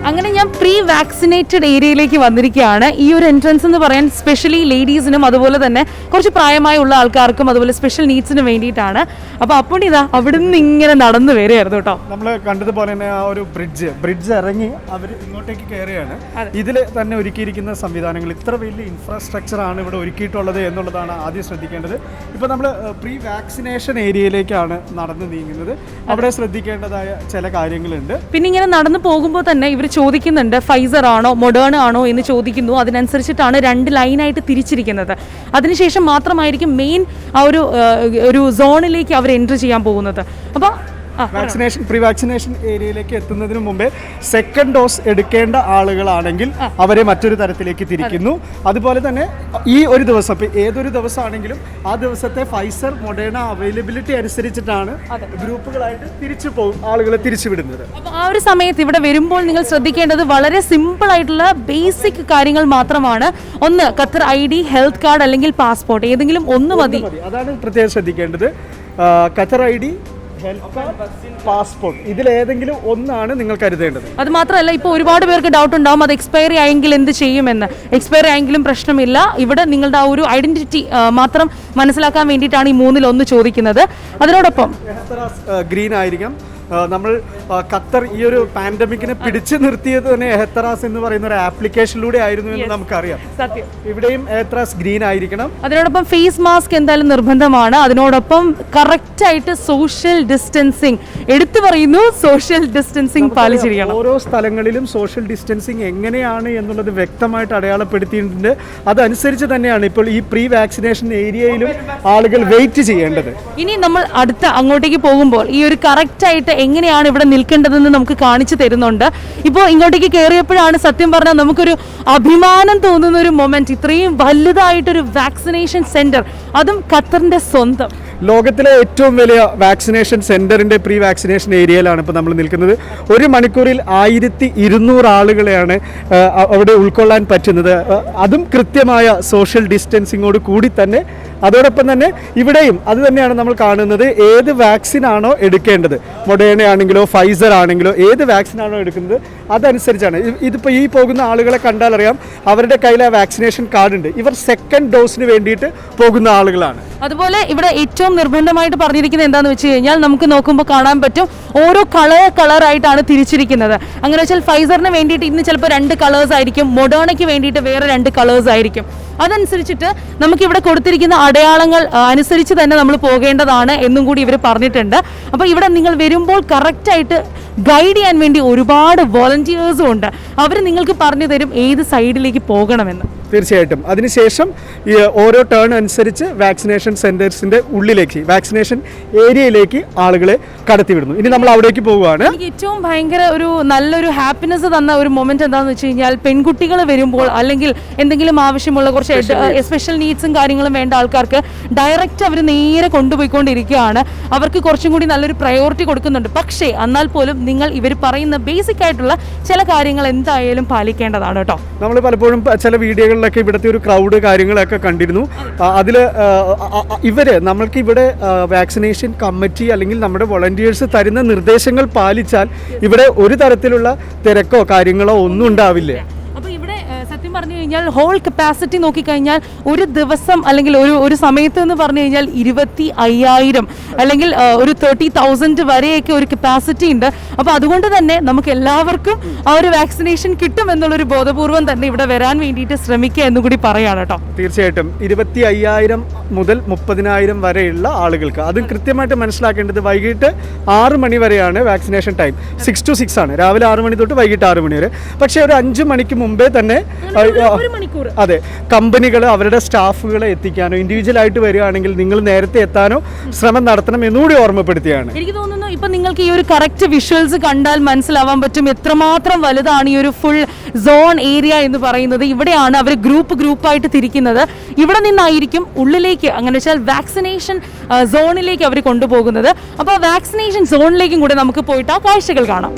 അങ്ങനെ ഞാൻ പ്രീ വാക്സിനേറ്റഡ് ഏരിയയിലേക്ക് വന്നിരിക്കുകയാണ്. ഈ ഒരു എൻട്രൻസ് എന്ന് പറയാൻ സ്പെഷ്യലി ലേഡീസിനും അതുപോലെ തന്നെ കുറച്ച് പ്രായമായുള്ള ആൾക്കാർക്കും അതുപോലെ സ്പെഷ്യൽ നീഡ്സിനും വേണ്ടിയിട്ടാണ്. അപ്പോൾ അപ്പുണ്ണി ഇതാ അവിടെ നിന്ന് ഇങ്ങനെ നടന്നു വരികയായിരുന്നു കേട്ടോ. നമ്മൾ കണ്ടതുപോലെ തന്നെ ആ ഒരു ബ്രിഡ്ജ് ഇറങ്ങി അവർ ഇങ്ങോട്ടേക്ക് കയറുകയാണ്. ഇതിൽ തന്നെ ഒരുക്കിയിരിക്കുന്ന സംവിധാനങ്ങൾ ഇത്ര വലിയ ഇൻഫ്രാസ്ട്രക്ചർ ആണ് ഇവിടെ ഒരുക്കിയിട്ടുള്ളത് എന്നുള്ളതാണ് ആദ്യം ശ്രദ്ധിക്കേണ്ടത്. ഇപ്പോൾ നമ്മൾ പ്രീ വാക്സിനേഷൻ ഏരിയയിലേക്കാണ് നടന്നു നീങ്ങുന്നത്. അവിടെ ശ്രദ്ധിക്കേണ്ടതായ ചില കാര്യങ്ങളുണ്ട്. പിന്നെ ഇങ്ങനെ നടന്നു പോകുമ്പോൾ തന്നെ ഇവർ ചോദിക്കുന്നുണ്ട് ഫൈസർ ആണോ മൊഡേൺ ആണോ എന്ന് ചോദിക്കുന്നു. അതിനനുസരിച്ചിട്ടാണ് 2 ലൈനായിട്ട് തിരിച്ചിരിക്കുന്നത്. അതിനുശേഷം മാത്രമായിരിക്കും മെയിൻ ആ ഒരു സോണിലേക്ക് അവർ എൻട്രി ചെയ്യാൻ പോകുന്നത്. അപ്പോൾ പ്രീ വാക്സിനേഷൻ ഏരിയയിലേക്ക് എത്തുന്നതിന് മുമ്പേ സെക്കൻഡ് ഡോസ് എടുക്കേണ്ട ആളുകളാണെങ്കിൽ അവരെ മറ്റൊരു തരത്തിലേക്ക് തിരിക്കുന്നു. അതുപോലെ തന്നെ ഈ ഒരു ദിവസം ഇപ്പം ഏതൊരു ദിവസമാണെങ്കിലും ആ ദിവസത്തെ ഫൈസർ മൊഡേണ അവൈലബിലിറ്റി അനുസരിച്ചിട്ടാണ് ഗ്രൂപ്പുകളായിട്ട് ആളുകളെ തിരിച്ചുവിടുന്നത്. അപ്പോൾ ആ ഒരു സമയത്ത് ഇവിടെ വരുമ്പോൾ നിങ്ങൾ ശ്രദ്ധിക്കേണ്ടത് വളരെ സിമ്പിൾ ആയിട്ടുള്ള ബേസിക് കാര്യങ്ങൾ മാത്രമാണ്. ഒന്ന് ഖത്തർ ID, ഹെൽത്ത് കാർഡ് അല്ലെങ്കിൽ പാസ്പോർട്ട്, ഏതെങ്കിലും ഒന്ന് മതി. അതാണ് പ്രത്യേകം ശ്രദ്ധിക്കേണ്ടത്. ഖത്തർ ID, പാസ്പോർട്ട്, ഇതിലേതെങ്കിലും ഒന്നാണ് നിങ്ങൾ കരുതേണ്ടത്. അത് മാത്രമല്ല ഇപ്പോൾ ഒരുപാട് പേർക്ക് ഡൗട്ട് ഉണ്ടാവും അത് എക്സ്പയറി ആയെങ്കിൽ എന്ത് ചെയ്യുമെന്ന്. എക്സ്പയറി ആയെങ്കിലും പ്രശ്നമില്ല. ഇവിടെ നിങ്ങളുടെ ആ ഒരു ഐഡന്റിറ്റി മാത്രം മനസ്സിലാക്കാൻ വേണ്ടിയിട്ടാണ് ഈ 3-ൽ 1 ചോദിക്കുന്നത്. അതിനോടൊപ്പം ഗ്രീൻ ആയിരിക്കാം. നമ്മൾ ഖത്തർ ഈ ഒരു പാൻഡമിക്കിനെ പിടിച്ചു നിർത്തിയത് തന്നെ എഹ്തറാസ് എന്ന് പറയുന്ന ഒരു ആപ്ലിക്കേഷനിലൂടെ ആയിരുന്നു എന്ന് നമുക്കറിയാം. സത്യം. ഇവിടെയും എഹ്തറാസ് ഗ്രീൻ ആയിരിക്കണം. അതിനോടൊപ്പം ഫേസ് മാസ്ക് എന്തായാലും നിർബന്ധമാണ്. അതിനോടൊപ്പം കറക്റ്റ് ആയിട്ട് സോഷ്യൽ ഡിസ്റ്റൻസിങ് എടുത്തു പറയുന്നു. സോഷ്യൽ ഡിസ്റ്റൻസിങ് പാലിച്ചിരിക്കണം. ഓരോ സ്ഥലങ്ങളിലും സോഷ്യൽ ഡിസ്റ്റൻസിങ് എങ്ങനെയാണ് എന്നുള്ളത് വ്യക്തമായിട്ട് അടയാളപ്പെടുത്തിയിട്ടുണ്ട്. അതനുസരിച്ച് തന്നെയാണ് ഇപ്പോൾ ഈ പ്രീ വാക്സിനേഷൻ ഏരിയയിലും ആളുകൾ വെയിറ്റ് ചെയ്യേണ്ടത്. ഇനി നമ്മൾ അങ്ങോട്ടേക്ക് പോകുമ്പോൾ ഈ ഒരു കറക്റ്റ് ആയിട്ട് എങ്ങനെയാണ് ഇവിടെ നിൽക്കേണ്ടതെന്ന് നമുക്ക് കാണിച്ചു തരുന്നുണ്ട്. ഇപ്പോൾ ഇങ്ങോട്ടേക്ക് കയറിയപ്പോഴാണ് സത്യം പറഞ്ഞാൽ നമുക്കൊരു അഭിമാനം തോന്നുന്ന ഒരു മൊമെന്റ്. ഇത്രയും വലുതായിട്ടൊരു വാക്സിനേഷൻ സെന്റർ, അതും ഖത്തറിന്റെ സ്വന്തം. ലോകത്തിലെ ഏറ്റവും വലിയ വാക്സിനേഷൻ സെന്ററിന്റെ പ്രീ വാക്സിനേഷൻ ഏരിയയിലാണ് ഇപ്പോൾ നമ്മൾ നിൽക്കുന്നത്. 1 മണിക്കൂറിൽ 1200 ആളുകളെയാണ് അവിടെ ഉൾക്കൊള്ളാൻ പറ്റുന്നത്. അതും കൃത്യമായ സോഷ്യൽ ഡിസ്റ്റൻസിങ്ങോട് കൂടി തന്നെ. അതോടൊപ്പം തന്നെ ഇവിടെയും അത് തന്നെയാണ് നമ്മൾ കാണുന്നത്. ഏത് വാക്സിനാണോ എടുക്കേണ്ടത്, മൊഡേണ ആണെങ്കിലോ ഫൈസർ ആണെങ്കിലോ ഏത് വാക്സിനാണോ എടുക്കുന്നത് അതനുസരിച്ചാണ്. ഇതിപ്പോൾ ഈ പോകുന്ന ആളുകളെ കണ്ടാൽ അറിയാം അവരുടെ കയ്യിൽ ആ വാക്സിനേഷൻ കാർഡ് ഉണ്ട്. ഇവർ സെക്കൻഡ് ഡോസിന് വേണ്ടിയിട്ട് പോകുന്ന ആളുകളാണ്. അതുപോലെ ഇവിടെ ഏറ്റവും നിർബന്ധമായിട്ട് പറഞ്ഞിരിക്കുന്നത് എന്താണെന്ന് വെച്ച് കഴിഞ്ഞാൽ നമുക്ക് നോക്കുമ്പോൾ കാണാൻ പറ്റും ഓരോ കളറായിട്ടാണ് തിരിച്ചിരിക്കുന്നത്. അങ്ങനെ വെച്ചാൽ ഫൈസറിന് വേണ്ടിയിട്ട് ഇന്ന് ചിലപ്പോൾ 2 കളേഴ്സ് ആയിരിക്കും, മൊഡേണയ്ക്ക് വേണ്ടിയിട്ട് വേറെ 2 കളേഴ്സ് ആയിരിക്കും. അതനുസരിച്ചിട്ട് നമുക്കിവിടെ കൊടുത്തിരിക്കുന്ന അടയാളങ്ങൾ അനുസരിച്ച് തന്നെ നമ്മൾ പോകേണ്ടതാണ് എന്നും കൂടി ഇവർ പറഞ്ഞിട്ടുണ്ട്. അപ്പോൾ ഇവിടെ നിങ്ങൾ വരുമ്പോൾ കറക്റ്റായിട്ട് ഗൈഡ് ചെയ്യാൻ വേണ്ടി ഒരുപാട് വോളണ്ടിയേഴ്സും ഉണ്ട്. അവർ നിങ്ങൾക്ക് പറഞ്ഞു തരും ഏത് സൈഡിലേക്ക് പോകണമെന്ന്. തീർച്ചയായിട്ടും. അതിനുശേഷം ഈ ഓരോ ടേൺ അനുസരിച്ച് വാക്സിനേഷൻ സെന്റേഴ്സിന്റെ ഉള്ളിലേക്ക്, വാക്സിനേഷൻ ഏരിയയിലേക്ക് ആളുകളെ കടത്തിവിടുന്നു. ഇനി നമ്മൾ അവിടേക്ക് പോവുകയാണ്. എനിക്ക് ഏറ്റവും ഭയങ്കര ഒരു നല്ലൊരു ഹാപ്പിനെസ് തന്ന ഒരു മൊമെന്റ് എന്താണെന്ന് വെച്ച് കഴിഞ്ഞാൽ പെൺകുട്ടികൾ വരുമ്പോൾ അല്ലെങ്കിൽ എന്തെങ്കിലും ആവശ്യമുള്ള കുറച്ച് സ്പെഷ്യൽ നീഡ്സും കാര്യങ്ങളും വേണ്ട ആൾക്കാർക്ക് ഡയറക്റ്റ് അവർ നേരെ കൊണ്ടുപോയിക്കൊണ്ടിരിക്കുകയാണ്. അവർക്ക് കുറച്ചും കൂടി നല്ലൊരു പ്രയോറിറ്റി കൊടുക്കുന്നുണ്ട്. പക്ഷേ എന്നാൽ പോലും നിങ്ങൾ ഇവർ പറയുന്ന ബേസിക് ആയിട്ടുള്ള ചില കാര്യങ്ങൾ എന്തായാലും പാലിക്കേണ്ടതാണ് കേട്ടോ. നമ്മൾ പലപ്പോഴും ചില വീഡിയോകളിലൊക്കെ ഇവിടുത്തെ ഒരു ക്രൗഡ് കാര്യങ്ങളൊക്കെ കണ്ടിരുന്നു. അതിൽ നമ്മൾക്ക് ഇവിടെ വാക്സിനേഷൻ കമ്മിറ്റി അല്ലെങ്കിൽ നമ്മുടെ വോളണ്ടിയേഴ്സ് തരുന്ന നിർദ്ദേശങ്ങൾ പാലിച്ചാൽ ഇവിടെ ഒരു തരത്തിലുള്ള തിരക്കോ കാര്യങ്ങളോ ഒന്നും ഉണ്ടാവില്ല. അപ്പോൾ ഇവിടെ സത്യം പറഞ്ഞു കഴിഞ്ഞാൽ ഹോൾ കപ്പാസിറ്റി നോക്കിക്കഴിഞ്ഞാൽ ഒരു ദിവസം അല്ലെങ്കിൽ ഒരു സമയത്ത് എന്ന് പറഞ്ഞു കഴിഞ്ഞാൽ 25,000 അല്ലെങ്കിൽ ഒരു 30,000 വരെയൊക്കെ ഒരു കപ്പാസിറ്റി ഉണ്ട്. അപ്പോൾ അതുകൊണ്ട് തന്നെ നമുക്ക് എല്ലാവർക്കും ആ ഒരു വാക്സിനേഷൻ കിട്ടും എന്നുള്ളൊരു ബോധപൂർവം തന്നെ ഇവിടെ വരാൻ വേണ്ടിയിട്ട് ശ്രമിക്കുക എന്നും കൂടി പറയാണ് കേട്ടോ. തീർച്ചയായിട്ടും 25,000 മുതൽ 30,000 വരെയുള്ള ആളുകൾക്ക് അതും കൃത്യമായിട്ട് മനസ്സിലാക്കേണ്ടത് വൈകിട്ട് 6 മണി വരെയാണ് വാക്സിനേഷൻ ടൈം. 6 to 6 ആണ്, രാവിലെ 6 മണി തൊട്ട് വൈകിട്ട് 6 മണി വരെ. പക്ഷേ ഒരു 5 മണിക്ക് മുമ്പേ തന്നെ അതെ കമ്പനികൾ അവരുടെ സ്റ്റാഫുകളെ എത്തിക്കാനോ ഇൻഡിവിജ്വൽ ആയിട്ട് വരികയാണെങ്കിൽ നിങ്ങൾ നേരത്തെ എത്താനോ ശ്രമം നടത്തണം എന്നുകൂടി ഓർമ്മപ്പെടുത്തിയാണ്. എനിക്ക് തോന്നുന്നു ഇപ്പൊ നിങ്ങൾക്ക് ഈ ഒരു കറക്റ്റ് വിഷ്വൽസ് കണ്ടാൽ മനസ്സിലാവാൻ പറ്റും എത്രമാത്രം വലുതാണ് ഈ ഒരു ഫുൾ സോൺ ഏരിയ എന്ന് പറയുന്നത്. ഇവിടെയാണ് അവർ ഗ്രൂപ്പായിട്ട് തിരിക്കുന്നത്. ഇവിടെ നിന്നായിരിക്കും ഉള്ളിലേക്ക്, അങ്ങനെ വെച്ചാൽ വാക്സിനേഷൻ സോണിലേക്ക് അവർ കൊണ്ടുപോകുന്നത്. അപ്പോൾ വാക്സിനേഷൻ സോണിലേക്കും കൂടെ നമുക്ക് പോയിട്ട് ആ കാഴ്ചകൾ കാണാം.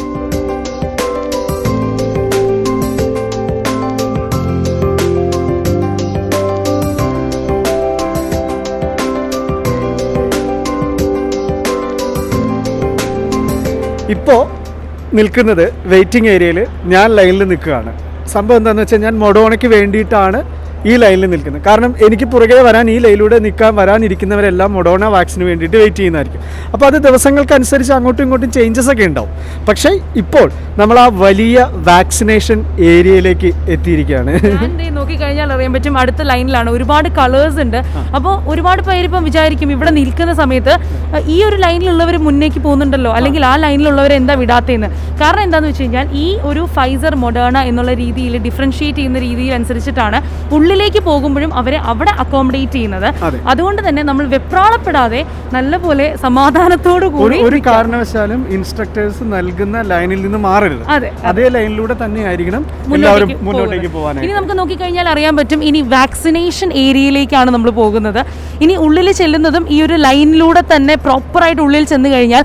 ഇപ്പോൾ നിൽക്കുന്നത് വെയിറ്റിംഗ് ഏരിയയിൽ ഞാൻ ലൈനിൽ നിൽക്കുകയാണ്. സംഭവം എന്താണെന്ന് വെച്ചാൽ ഞാൻ മൊഡോണയ്ക്ക് വേണ്ടിയിട്ടാണ് ഈ ലൈനിൽ നിൽക്കുന്നത്. കാരണം എനിക്ക് പുറകെ വരാൻ ഈ ലൈനിലൂടെ വരാനിരിക്കുന്നവരെല്ലാം മൊഡോണ വാക്സിന് വേണ്ടിയിട്ട് വെയിറ്റ് ചെയ്യുന്നതായിരിക്കും. അപ്പോൾ അത് ദിവസങ്ങൾക്കനുസരിച്ച് അങ്ങോട്ടും ഇങ്ങോട്ടും ചേഞ്ചസ് ഒക്കെ ഉണ്ടാവും. പക്ഷേ ഇപ്പോൾ നമ്മൾ ആ വലിയ വാക്സിനേഷൻ ഏരിയയിലേക്ക് എത്തിയിരിക്കുകയാണ്. നോക്കിക്കഴിഞ്ഞാൽ അറിയാൻ പറ്റും അടുത്ത ലൈനിലാണ് ഒരുപാട് കളേഴ്സ് ഉണ്ട്. അപ്പോൾ ഒരുപാട് പേരിപ്പം വിചാരിക്കും ഇവിടെ നിൽക്കുന്ന സമയത്ത് ഈ ഒരു ലൈനിലുള്ളവർ മുന്നേക്ക് പോകുന്നുണ്ടല്ലോ, അല്ലെങ്കിൽ ആ ലൈനിലുള്ളവർ എന്താ വിടാത്തതെന്ന്. കാരണം എന്താണെന്ന് വെച്ച് കഴിഞ്ഞാൽ ഈ ഒരു ഫൈസർ മൊഡേണ എന്നുള്ള രീതിയിൽ ഡിഫറൻഷിയേറ്റ് ചെയ്യുന്ന രീതിയിൽ അനുസരിച്ചിട്ടാണ് ഉള്ളിലേക്ക് പോകുമ്പോഴും അവരെ അവിടെ അക്കോമഡേറ്റ് ചെയ്യുന്നത്. അതുകൊണ്ട് തന്നെ നമ്മൾ വെപ്രാളപ്പെടാതെ നല്ലപോലെ സമാധാനത്തോടു കൂടി ഒരു കാരണവശാലും ഇൻസ്ട്രക്ടേഴ്സ് നൽകുന്ന ലൈനിൽ നിന്ന് മാറരുത്. അതേ ലൈനിലൂടെ തന്നെ ആയിരിക്കണം എല്ലാവരും മുന്നോട്ടേക്ക് പോകാൻ. ഇനി നമുക്ക് നോക്കിക്കഴിഞ്ഞാൽ അറിയാൻ പറ്റും ഇനി വാക്സിനേഷൻ ഏരിയയിലേക്കാണ് നമ്മൾ പോകുന്നത്. ഇനി ഉള്ളിൽ ചെല്ലുന്നതും ഈ ഒരു ലൈനിലൂടെ തന്നെ പ്രോപ്പറായിട്ട് ഉള്ളിൽ ചെന്ന് കഴിഞ്ഞാൽ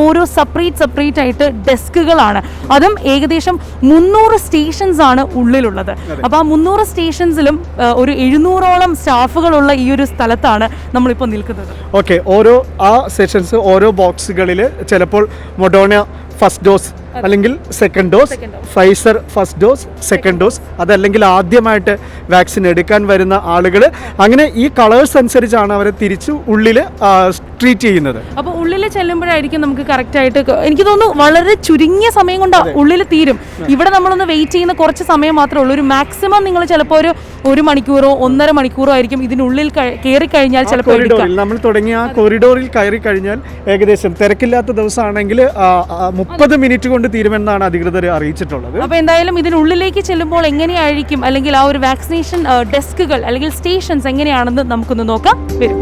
ഓരോ സെപ്പറേറ്റ് ആയിട്ട് ഡെസ്കുകളാണ്. അതും ഏകദേശം 300 സ്റ്റേഷൻസ് ആണ് ഉള്ളിലുള്ളത്. അപ്പോൾ ആ 300 സ്റ്റേഷൻസിലും ഒരു 700ഓളം സ്റ്റാഫുകളുള്ള ഈ ഒരു സ്ഥലത്താണ് നമ്മളിപ്പോൾ നിൽക്കുന്നത്. ഓക്കെ, ഓരോ ആ സെഷൻസ് ഓരോ ബോക്സുകളിൽ ചിലപ്പോൾ മൊഡോണ ഫസ്റ്റ് ഡോസ് അല്ലെങ്കിൽ second dose, Pfizer first dose second dose, അതല്ലെങ്കിൽ ആദ്യമായിട്ട് വാക്സിൻ എടുക്കാൻ വരുന്ന ആളുകൾ, അങ്ങനെ ഈ കളേഴ്സ് അനുസരിച്ചാണ് അവരെ തിരിച്ച് ഉള്ളിൽ ട്രീറ്റ് ചെയ്യുന്നത്. അപ്പോൾ ഉള്ളിൽ ചെല്ലുമ്പോഴായിരിക്കും നമുക്ക് കറക്റ്റായിട്ട് എനിക്ക് തോന്നുന്നു വളരെ ചുരുങ്ങിയ സമയം കൊണ്ട് ഉള്ളിൽ തീരും. ഇവിടെ നമ്മളൊന്ന് വെയിറ്റ് ചെയ്യുന്ന കുറച്ച് സമയം മാത്രമേ ഉള്ളൂ. ഒരു മാക്സിമം നിങ്ങൾ ചിലപ്പോൾ ഒരു മണിക്കൂറോ 1.5 മണിക്കൂറോ ആയിരിക്കും ഇതിനുള്ളിൽ കയറി കഴിഞ്ഞാൽ ചിലപ്പോൾ നമ്മൾ തുടങ്ങിയ ആ കോറിഡോറിൽ കയറി കഴിഞ്ഞാൽ ഏകദേശം തിരക്കില്ലാത്ത ദിവസമാണെങ്കിൽ 30 മിനിറ്റ് കൊണ്ട് തീരുമെന്നാണ് അധികൃതർ അറിയിച്ചിട്ടുള്ളത്. അപ്പോൾ എന്തായാലും ഇതിനുള്ളിലേക്ക് ചെല്ലുമ്പോൾ എങ്ങനെയായിരിക്കും, അല്ലെങ്കിൽ ആ ഒരു വാക്സിനേഷൻ ഡെസ്കുകൾ അല്ലെങ്കിൽ സ്റ്റേഷൻസ് എങ്ങനെയാണെന്ന് നമുക്കൊന്ന് നോക്കാം. വരും.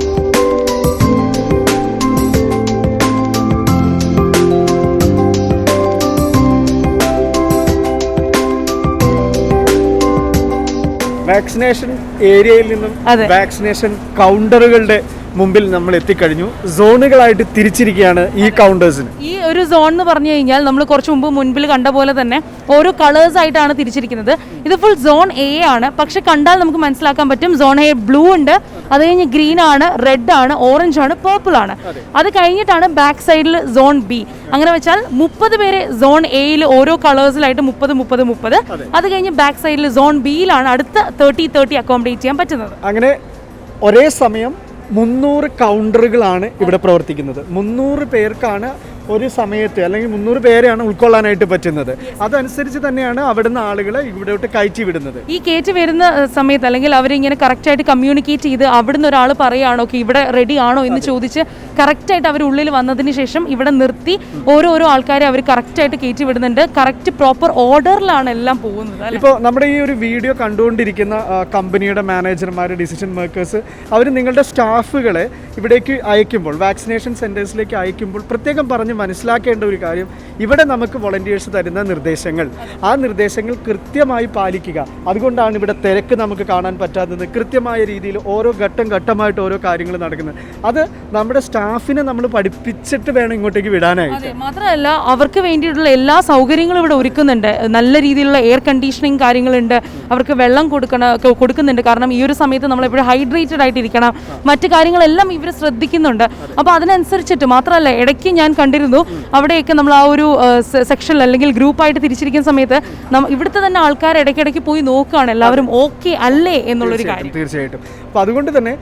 വാക്സിനേഷൻ ഏരിയയിൽ നിന്നും വാക്സിനേഷൻ കൗണ്ടറുകളുടെ മുമ്പിൽ നമ്മൾ എത്തിക്കഴിഞ്ഞു. സോണുകളായിട്ട് തിരിച്ചിരിക്കുകയാണ് ഈ കൗണ്ടേഴ്സിന്. ഈ ഒരു സോൺ എന്ന് പറഞ്ഞു കഴിഞ്ഞാൽ നമ്മൾ കുറച്ച് മുൻപിൽ കണ്ട പോലെ തന്നെ ഓരോ കളേഴ്സ് ആയിട്ടാണ് തിരിച്ചിരിക്കുന്നത്. ഇത് ഫുൾ സോൺ എ ആണ്. പക്ഷെ കണ്ടാൽ നമുക്ക് മനസ്സിലാക്കാൻ പറ്റും സോൺ എ ബ്ലൂ ഉണ്ട്, അത് കഴിഞ്ഞ് ഗ്രീൻ ആണ്, റെഡ് ആണ്, ഓറഞ്ച് ആണ്, പേർപ്പിൾ ആണ്. അത് കഴിഞ്ഞിട്ടാണ് ബാക്ക് സൈഡിൽ സോൺ ബി. അങ്ങനെ വെച്ചാൽ 30 പേരെ സോൺ എയിൽ ഓരോ കളേഴ്സിലായിട്ട് 30. അത് കഴിഞ്ഞ് ബാക്ക് സൈഡിൽ സോൺ ബിയിലാണ് അടുത്ത 30 അക്കോമഡേറ്റ് ചെയ്യാൻ പറ്റുന്നത്. അങ്ങനെ ഒരേ സമയം 300 കൗണ്ടറുകളാണ് ഇവിടെ പ്രവർത്തിക്കുന്നത്. 300 പേർക്കാണ് ഒരു സമയത്ത്, അല്ലെങ്കിൽ 300 പേരെയാണ് ഉൾക്കൊള്ളാനായിട്ട് പറ്റുന്നത്. അതനുസരിച്ച് തന്നെയാണ് അവിടുന്ന് ആളുകളെ ഇവിടോട്ട് കയറ്റി വിടുന്നത്. ഈ കയറ്റി വരുന്ന സമയത്ത് അല്ലെങ്കിൽ അവരിങ്ങനെ കറക്റ്റായിട്ട് കമ്മ്യൂണിക്കേറ്റ് ചെയ്ത് അവിടുന്ന് ഒരാൾ പറയുകയാണോ ഇവിടെ റെഡി ആണോ എന്ന് ചോദിച്ച് കറക്റ്റായിട്ട് അവർ ഉള്ളിൽ വന്നതിന് ശേഷം ഇവിടെ നിർത്തി ഓരോ ആൾക്കാരെ അവർ കറക്റ്റായിട്ട് കയറ്റി വിടുന്നുണ്ട്. കറക്റ്റ് പ്രോപ്പർ ഓർഡറിലാണ് എല്ലാം പോകുന്നത്. ഇപ്പോൾ നമ്മുടെ ഈ ഒരു വീഡിയോ കണ്ടുകൊണ്ടിരിക്കുന്ന കമ്പനിയുടെ മാനേജർമാർ, ഡിസിഷൻ മേക്കേഴ്സ്, അവർ നിങ്ങളുടെ സ്റ്റാഫുകളെ ഇവിടേക്ക് അയക്കുമ്പോൾ, വാക്സിനേഷൻ സെൻറ്റേഴ്സിലേക്ക് അയക്കുമ്പോൾ പ്രത്യേകം പറഞ്ഞ് മനസ്സിലാക്കേണ്ട ഒരു കാര്യം, ഇവിടെ നമുക്ക് വോളണ്ടിയേഴ്സ് തരുന്ന നിർദ്ദേശങ്ങൾ, ആ നിർദ്ദേശങ്ങൾ കൃത്യമായി പാലിക്കുക. അതുകൊണ്ടാണ് ഇവിടെ തിരക്ക് നമുക്ക് കാണാൻ പറ്റാത്തത്. കൃത്യമായ രീതിയിൽ ഓരോ ഘട്ടമായിട്ട് ഓരോ കാര്യങ്ങൾ നടക്കുന്നത്. അത് നമ്മുടെ സ്റ്റാഫിനെ നമ്മൾ പഠിപ്പിച്ചിട്ട് വേണം ഇങ്ങോട്ടേക്ക് വിടാനായിട്ട്. മാത്രമല്ല അവർക്ക് വേണ്ടിയിട്ടുള്ള എല്ലാ സൗകര്യങ്ങളും ഇവിടെ ഒരുക്കുന്നുണ്ട്. നല്ല രീതിയിലുള്ള എയർ കണ്ടീഷനിങ് കാര്യങ്ങളുണ്ട്, അവർക്ക് വെള്ളം കൊടുക്കുന്നുണ്ട്. കാരണം ഈ ഒരു സമയത്ത് നമ്മളെപ്പോഴും ഹൈഡ്രേറ്റഡ് ആയിട്ടിരിക്കണം. മറ്റു കാര്യങ്ങളെല്ലാം ഇവർ ഇവർ ശ്രദ്ധിക്കുന്നുണ്ട്. അപ്പോൾ അതിനനുസരിച്ചിട്ട് മാത്രമല്ല, ഇടയ്ക്ക് ഞാൻ കണ്ടിരുന്നു അവിടെയൊക്കെ നമ്മൾ ആ ഒരു സെക്ഷനിൽ അല്ലെങ്കിൽ ഗ്രൂപ്പായിട്ട് തിരിച്ചിരിക്കുന്ന സമയത്ത് ഇവിടുത്തെ തന്നെ ആൾക്കാർ ഇടയ്ക്കിടയ്ക്ക് പോയി നോക്കുകയാണ് എല്ലാവരും ഓക്കെ അല്ലേ എന്നുള്ളൊരു കാര്യം. തീർച്ചയായിട്ടും. അപ്പോൾ അതുകൊണ്ട് തന്നെ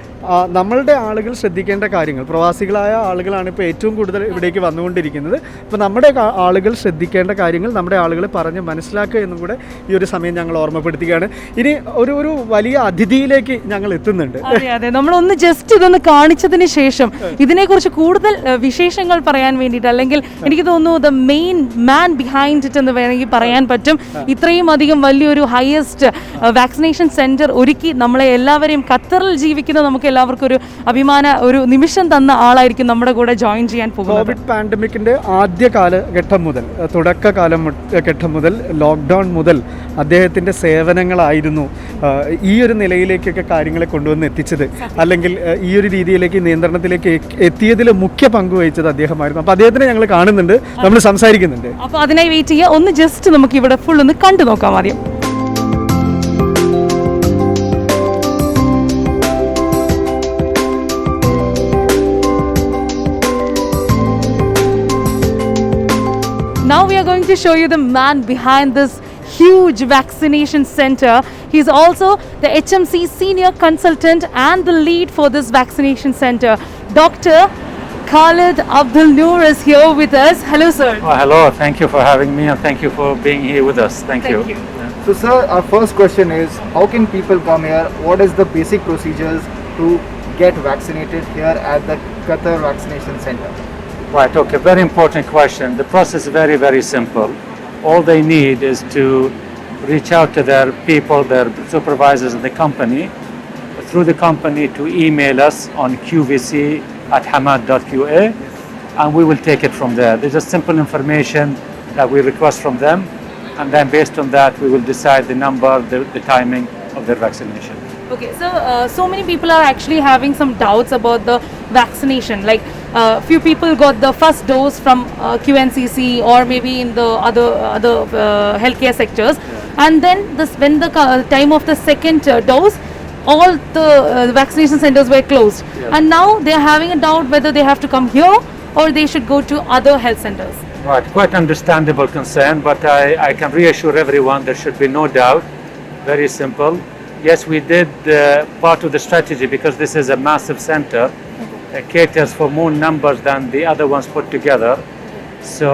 നമ്മളുടെ ആളുകൾ ശ്രദ്ധിക്കേണ്ട കാര്യങ്ങൾ, പ്രവാസികളായ ആളുകളാണ് ഇപ്പോൾ ഏറ്റവും കൂടുതൽ ഇവിടേക്ക് വന്നുകൊണ്ടിരിക്കുന്നത്. അപ്പോൾ നമ്മുടെ ആളുകൾ ശ്രദ്ധിക്കേണ്ട കാര്യങ്ങൾ നമ്മുടെ ആളുകളെ പറഞ്ഞ് മനസ്സിലാക്കുക എന്നും കൂടെ ഈ ഒരു സമയം ഞങ്ങൾ ഓർമ്മപ്പെടുത്തുകയാണ്. ഇനി ഒരു വലിയ അതിഥിയിലേക്ക് ഞങ്ങൾ എത്തുന്നുണ്ട്. അതെ, നമ്മളൊന്ന് ജസ്റ്റ് ഇതൊന്ന് കാണിച്ചതിന് ശേഷം ഇതിനെക്കുറിച്ച് കൂടുതൽ വിശേഷങ്ങൾ പറയാൻ വേണ്ടിയിട്ട്, അല്ലെങ്കിൽ എനിക്ക് തോന്നുന്നു the main man behind it എന്ന് വേണമെങ്കിൽ പറയാൻ പറ്റും. ഇത്രയും അധികം വലിയൊരു ഹയസ്റ്റ് വാക്സിനേഷൻ സെന്റർ ഒരുക്കി നമ്മളെ എല്ലാവരെയും, ഖത്തറിൽ ജീവിക്കുന്ന നമുക്ക് എല്ലാവർക്കും ഒരു അഭിമാന ഒരു നിമിഷം തന്ന ആളായിരിക്കും നമ്മുടെ കൂടെ ജോയിൻ ചെയ്യാൻ പോകുന്നത്. കോവിഡ് പാൻഡമിക്കിൻ്റെ ആദ്യ കാലഘട്ടം മുതൽ, ഘട്ടം മുതൽ ലോക്ക്ഡൗൺ മുതൽ അദ്ദേഹത്തിൻ്റെ സേവനങ്ങളായിരുന്നു ഈ ഒരു നിലയിലേക്കൊക്കെ കാര്യങ്ങളെ കൊണ്ടുവന്ന് എത്തിച്ചത്, അല്ലെങ്കിൽ ഈ ഒരു രീതിയിലേക്ക് നിയന്ത്രണത്തിലേക്ക് എത്തിയതിൽ മുഖ്യ പങ്ക് വഹിച്ചത് അദ്ദേഹമായിരുന്നു. അപ്പോൾ അദ്ദേഹത്തിനെ ഞങ്ങൾ കാണുന്നുണ്ട്, നമ്മൾ സംസാരിക്കുന്നുണ്ട്. അപ്പോൾ അതിനായി വെയിറ്റ് ചെയ്യുക. ഒന്ന് ജസ്റ്റ് നമുക്ക് ഇവിടെ ഫുൾ ഒന്ന് കണ്ടു നോക്കാം ആദ്യം. Now we are going to show you the man behind this huge vaccination center. He's also the HMC senior consultant and the lead for this vaccination center. Dr. Khalid Abdul Noor is here with us. Hello, sir. Oh, hello. Thank you for having me, and thank you for being here with us. Thank you. So, sir, our first question is, how can people come here? What is the basic procedures to get vaccinated here at the Qatar Vaccination Center? Right, okay, very important question. The process is very, very simple. All they need is to reach out to their people, their supervisors in the company, through the company to email us on qvc@hamad.qa, and we will take it from there. There's just simple information that we request from them, and then based on that we will decide the number, the timing of their vaccination. Okay, so many people are actually having some doubts about the vaccination. Like few people got the first dose from QNCC or maybe in the other healthcare sectors, and then when the time of the second dose, all the vaccination centers were closed, and now they are having a doubt whether they have to come here or they should go to other health centers. Right, quite understandable concern, but I can reassure everyone there should be no doubt. Very simple. Yes, we did part of the strategy because this is a massive center. It caters for more numbers than the other ones put together. So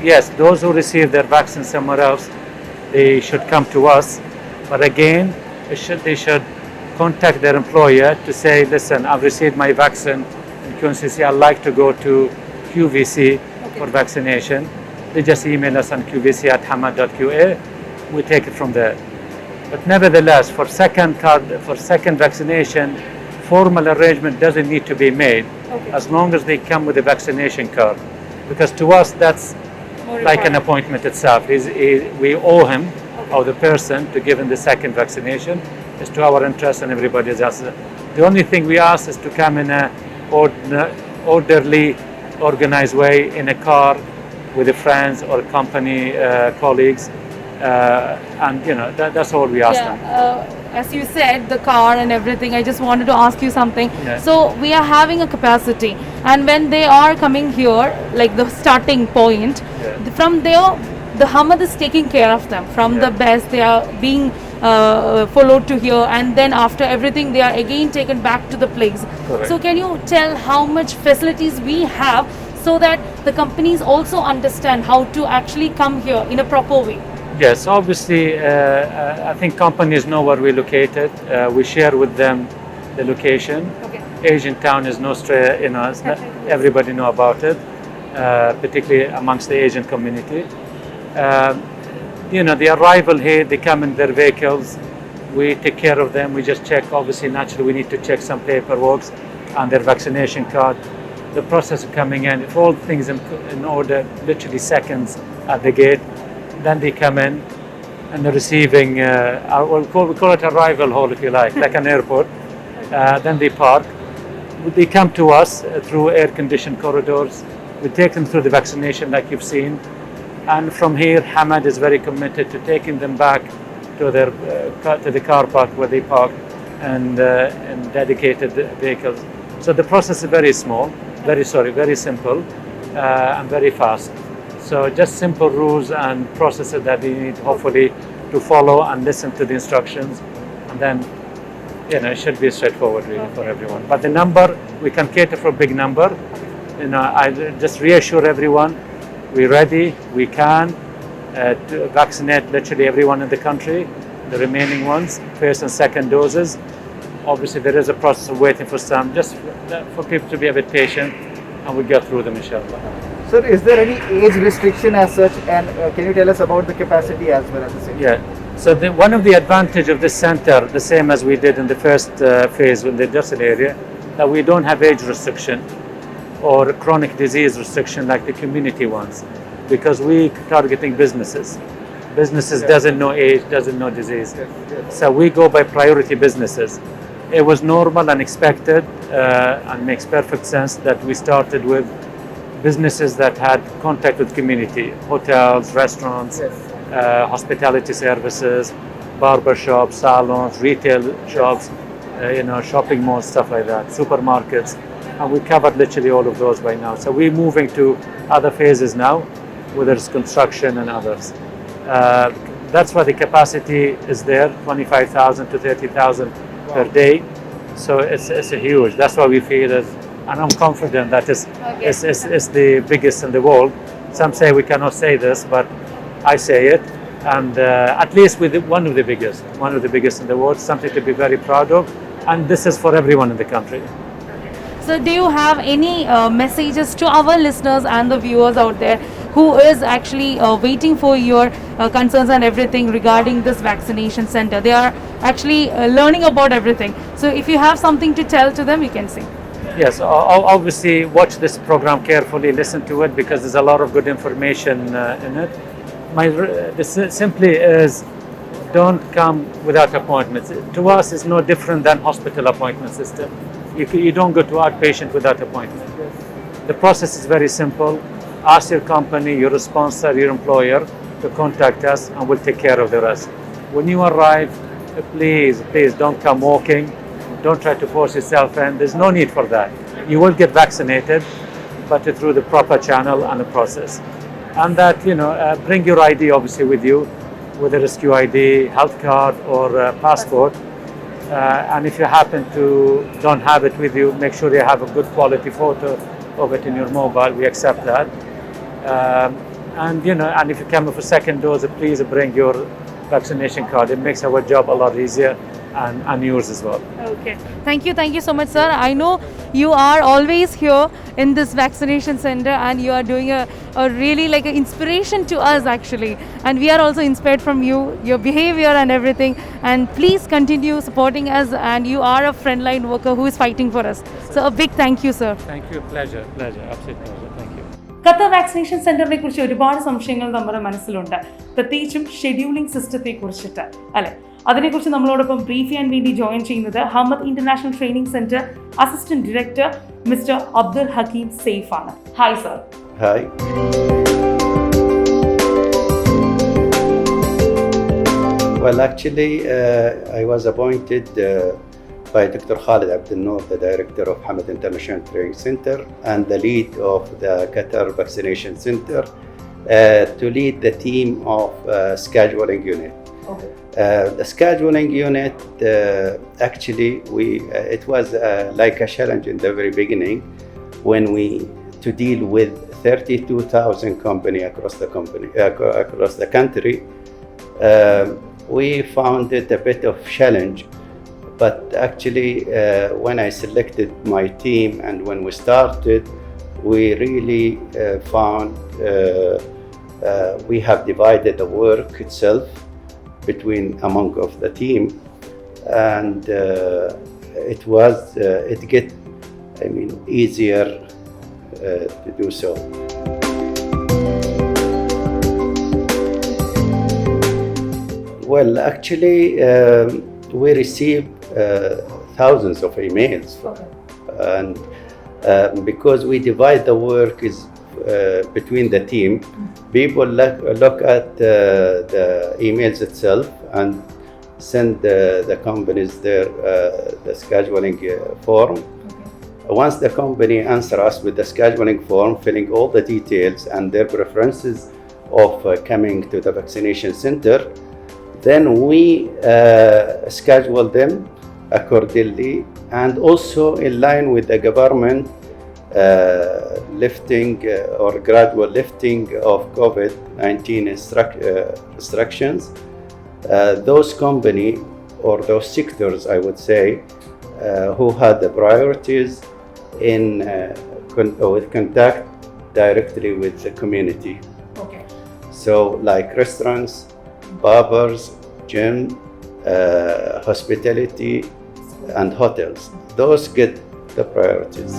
yes, those who receive their vaccine somewhere else, they should come to us. But again, they should contact their employer to say, listen, I've received my vaccine in QNCC, I'd like to go to QVC for vaccination. They just email us on qvc@hamad.qa. We take it from there. But nevertheless, for second vaccination, formal arrangement doesn't need to be made as long as they come with a vaccination card. Because to us, that's like an appointment itself. We owe him or the person to give him the second vaccination. It's to our interest and everybody's else. The only thing we ask is to come in a orderly, organized way in a car with the friends or company colleagues. And that's all we ask them. As you said, the car and everything, I just wanted to ask you something. So we are having a capacity, and when they are coming here, like the starting point, from there the Hamad is taking care of them from the best. They are being followed to here, and then after everything they are again taken back to the place. Correct. So can you tell how much facilities we have so that the companies also understand how to actually come here in a proper way? Yes, obviously, I think companies know where we're located. We share with them the location. Okay. Asian Town is no stray, everybody know about it, particularly amongst the Asian community. The arrival here, they come in their vehicles. We take care of them. We just check. Obviously, naturally, we need to check some paperwork and their vaccination card. The process of coming in, if all things in order, literally seconds at the gate. Then they come in and they're receiving, we call it arrival hall if you like an airport. Then they park. They come to us through air-conditioned corridors. We take them through the vaccination like you've seen. And from here, Hamad is very committed to taking them back to the car park where they park and dedicated vehicles. So the process is very very simple, and very fast. So just simple rules and processes that we need hopefully to follow and listen to the instructions, and then it should be straightforward really for everyone. But the number, we can cater for a big number. I just reassure everyone, we're ready, we can to vaccinate literally everyone in the country, the remaining ones, first and second doses. Obviously there is a process of waiting for some, just for people to be a bit patient, and we'll get through them inshallah. Sir, is there any age restriction as such, and can you tell us about the capacity as well at the same time? Yeah. So one of the advantage of this center, the same as we did in the first phase in the industrial area, that we don't have age restriction or chronic disease restriction like the community ones, because we targeting businesses. Businesses doesn't know age, doesn't know disease. So we go by priority businesses. It was normal and expected, and makes perfect sense that we started with businesses that had contact with community, hotels, restaurants, hospitality services, barber shops, salons, retail shops, shopping malls, stuff like that, supermarkets, and we covered literally all of those by now. So we're moving to other phases now, whether it's construction and others. That's why the capacity is there, 25,000 to 30,000 per day. So it's a huge. That's why we feel it, and I'm confident that it's the biggest in the world. Some say we cannot say this, but I say it, and at least with one of the biggest in the world, something to be very proud of, and this is for everyone in the country. So do you have any messages to our listeners and the viewers out there who is actually waiting for your concerns and everything regarding this vaccination center? They are actually learning about everything. So if you have something to tell to them, you can say. Yes, obviously watch this program carefully, listen to it, because there's a lot of good information in it. This simply is, don't come without appointments. To us, it's no different than hospital appointment system. You don't go to outpatient without appointment. The process is very simple. Ask your company, your sponsor, your employer to contact us, and we'll take care of the rest. When you arrive, please don't come walking. Don't try to force yourself in. There's no need for that. You will get vaccinated, but through the proper channel and the process. And that, bring your ID obviously with you, whether it's QID, health card, or passport. And if you happen to don't have it with you, make sure you have a good quality photo of it in your mobile. We accept that. And if you come for second dose, please bring your vaccination card. It makes our job a lot easier, and yours as well. Okay. Thank you so much, sir. I know you are always here in this vaccination center, and you are doing a really like an inspiration to us actually. And we are also inspired from you, your behavior and everything. And please continue supporting us, and you are a frontline worker who is fighting for us. So a big thank you, sir. Thank you. Pleasure. Absolute pleasure. Thank you. Qatar vaccination സെന്ററിനെ കുറിച്ച് ഒരുപാട് സംശയങ്ങൾ നമ്മുടെ മനസ്സിലുണ്ട്, പ്രത്യേകിച്ചും scheduling സിസ്റ്റത്തെ കുറിച്ചിട്ട് അല്ലെ. അതിനെക്കുറിച്ച് നമ്മളോടൊപ്പം ബ്രീഫ് ചെയ്യാൻ വേണ്ടി ജോയിൻ ചെയ്യുന്നത് Hamad international training centre assistant director mister Abdul Hakeem Saif ആണ്. Hi sir. Hi. Well, actually, I was appointed by Dr. Khalid Abdel Noor, the director of Hamad International Training Center and the lead of the Qatar Vaccination Center, to lead the team of scheduling unit. Okay. The scheduling unit, actually, it was like a challenge in the very beginning when to deal with 32,000 companies across the country. We found it a bit of challenge, but actually when I selected my team and when we started, we really found we have divided the work itself among of the team, and it get easier to do so. Well, actually, we receive thousands of emails, and because we divide the work between the team, people look at the emails itself and send the companies the scheduling form. Once the company answer us with the scheduling form, filling all the details and their preferences of coming to the vaccination center, then we schedule them accordingly, and also in line with the government lifting or gradual lifting of COVID-19 restrictions. Those company or those sectors, I would say, who had the priorities in with contact directly with the community. Okay. So like restaurants, barbers, gym, hospitality, and hotels. Those get the priorities.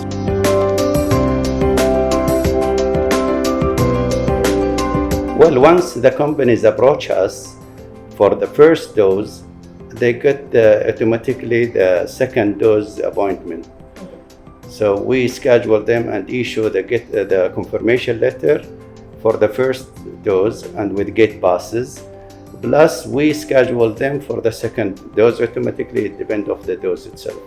Well, once the companies approach us for the first dose, they get automatically the second dose appointment. So we schedule them and issue the confirmation letter for the first dose and with gate passes. Plus, we schedule them for the second dose automatically. It depends on the dose itself.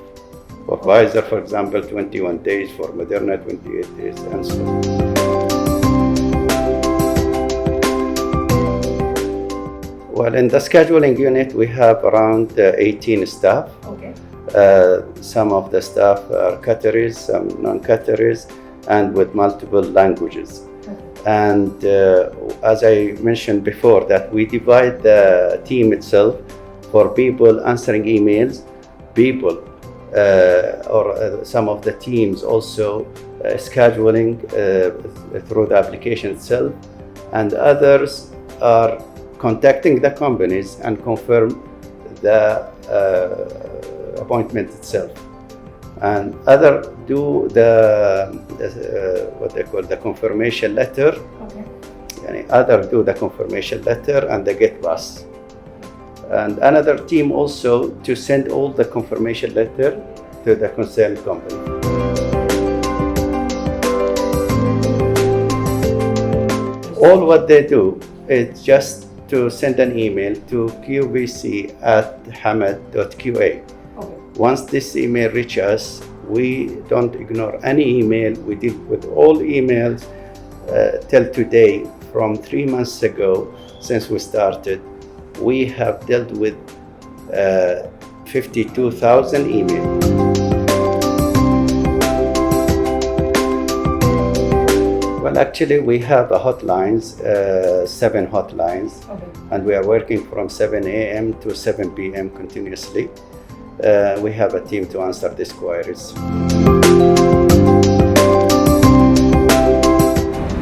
For Pfizer, for example, 21 days. For Moderna, 28 days, and so on. Well, in the scheduling unit, we have around 18 staff. Okay. Some of the staff are Qataris, some non-Qataris, and with multiple languages. And as I mentioned before, that we divide the team itself for people answering emails, people or some of the teams also scheduling through the application itself, and others are contacting the companies and confirm the appointment itself. And other do the what they call the confirmation letter. Okay. Yani other do the confirmation letter and the gate pass. And another team also to send all the confirmation letter to the concerned company. All what they do is just to send an email to qvc@hamad.qa. Once this email reaches us, we don't ignore any email. We deal with all emails till today. From 3 months ago, since we started, we have dealt with 52,000 emails. Well, actually, we have a hotlines, 7 hotlines, and we are working from 7 a.m. to 7 p.m. continuously. We have a team to answer these queries.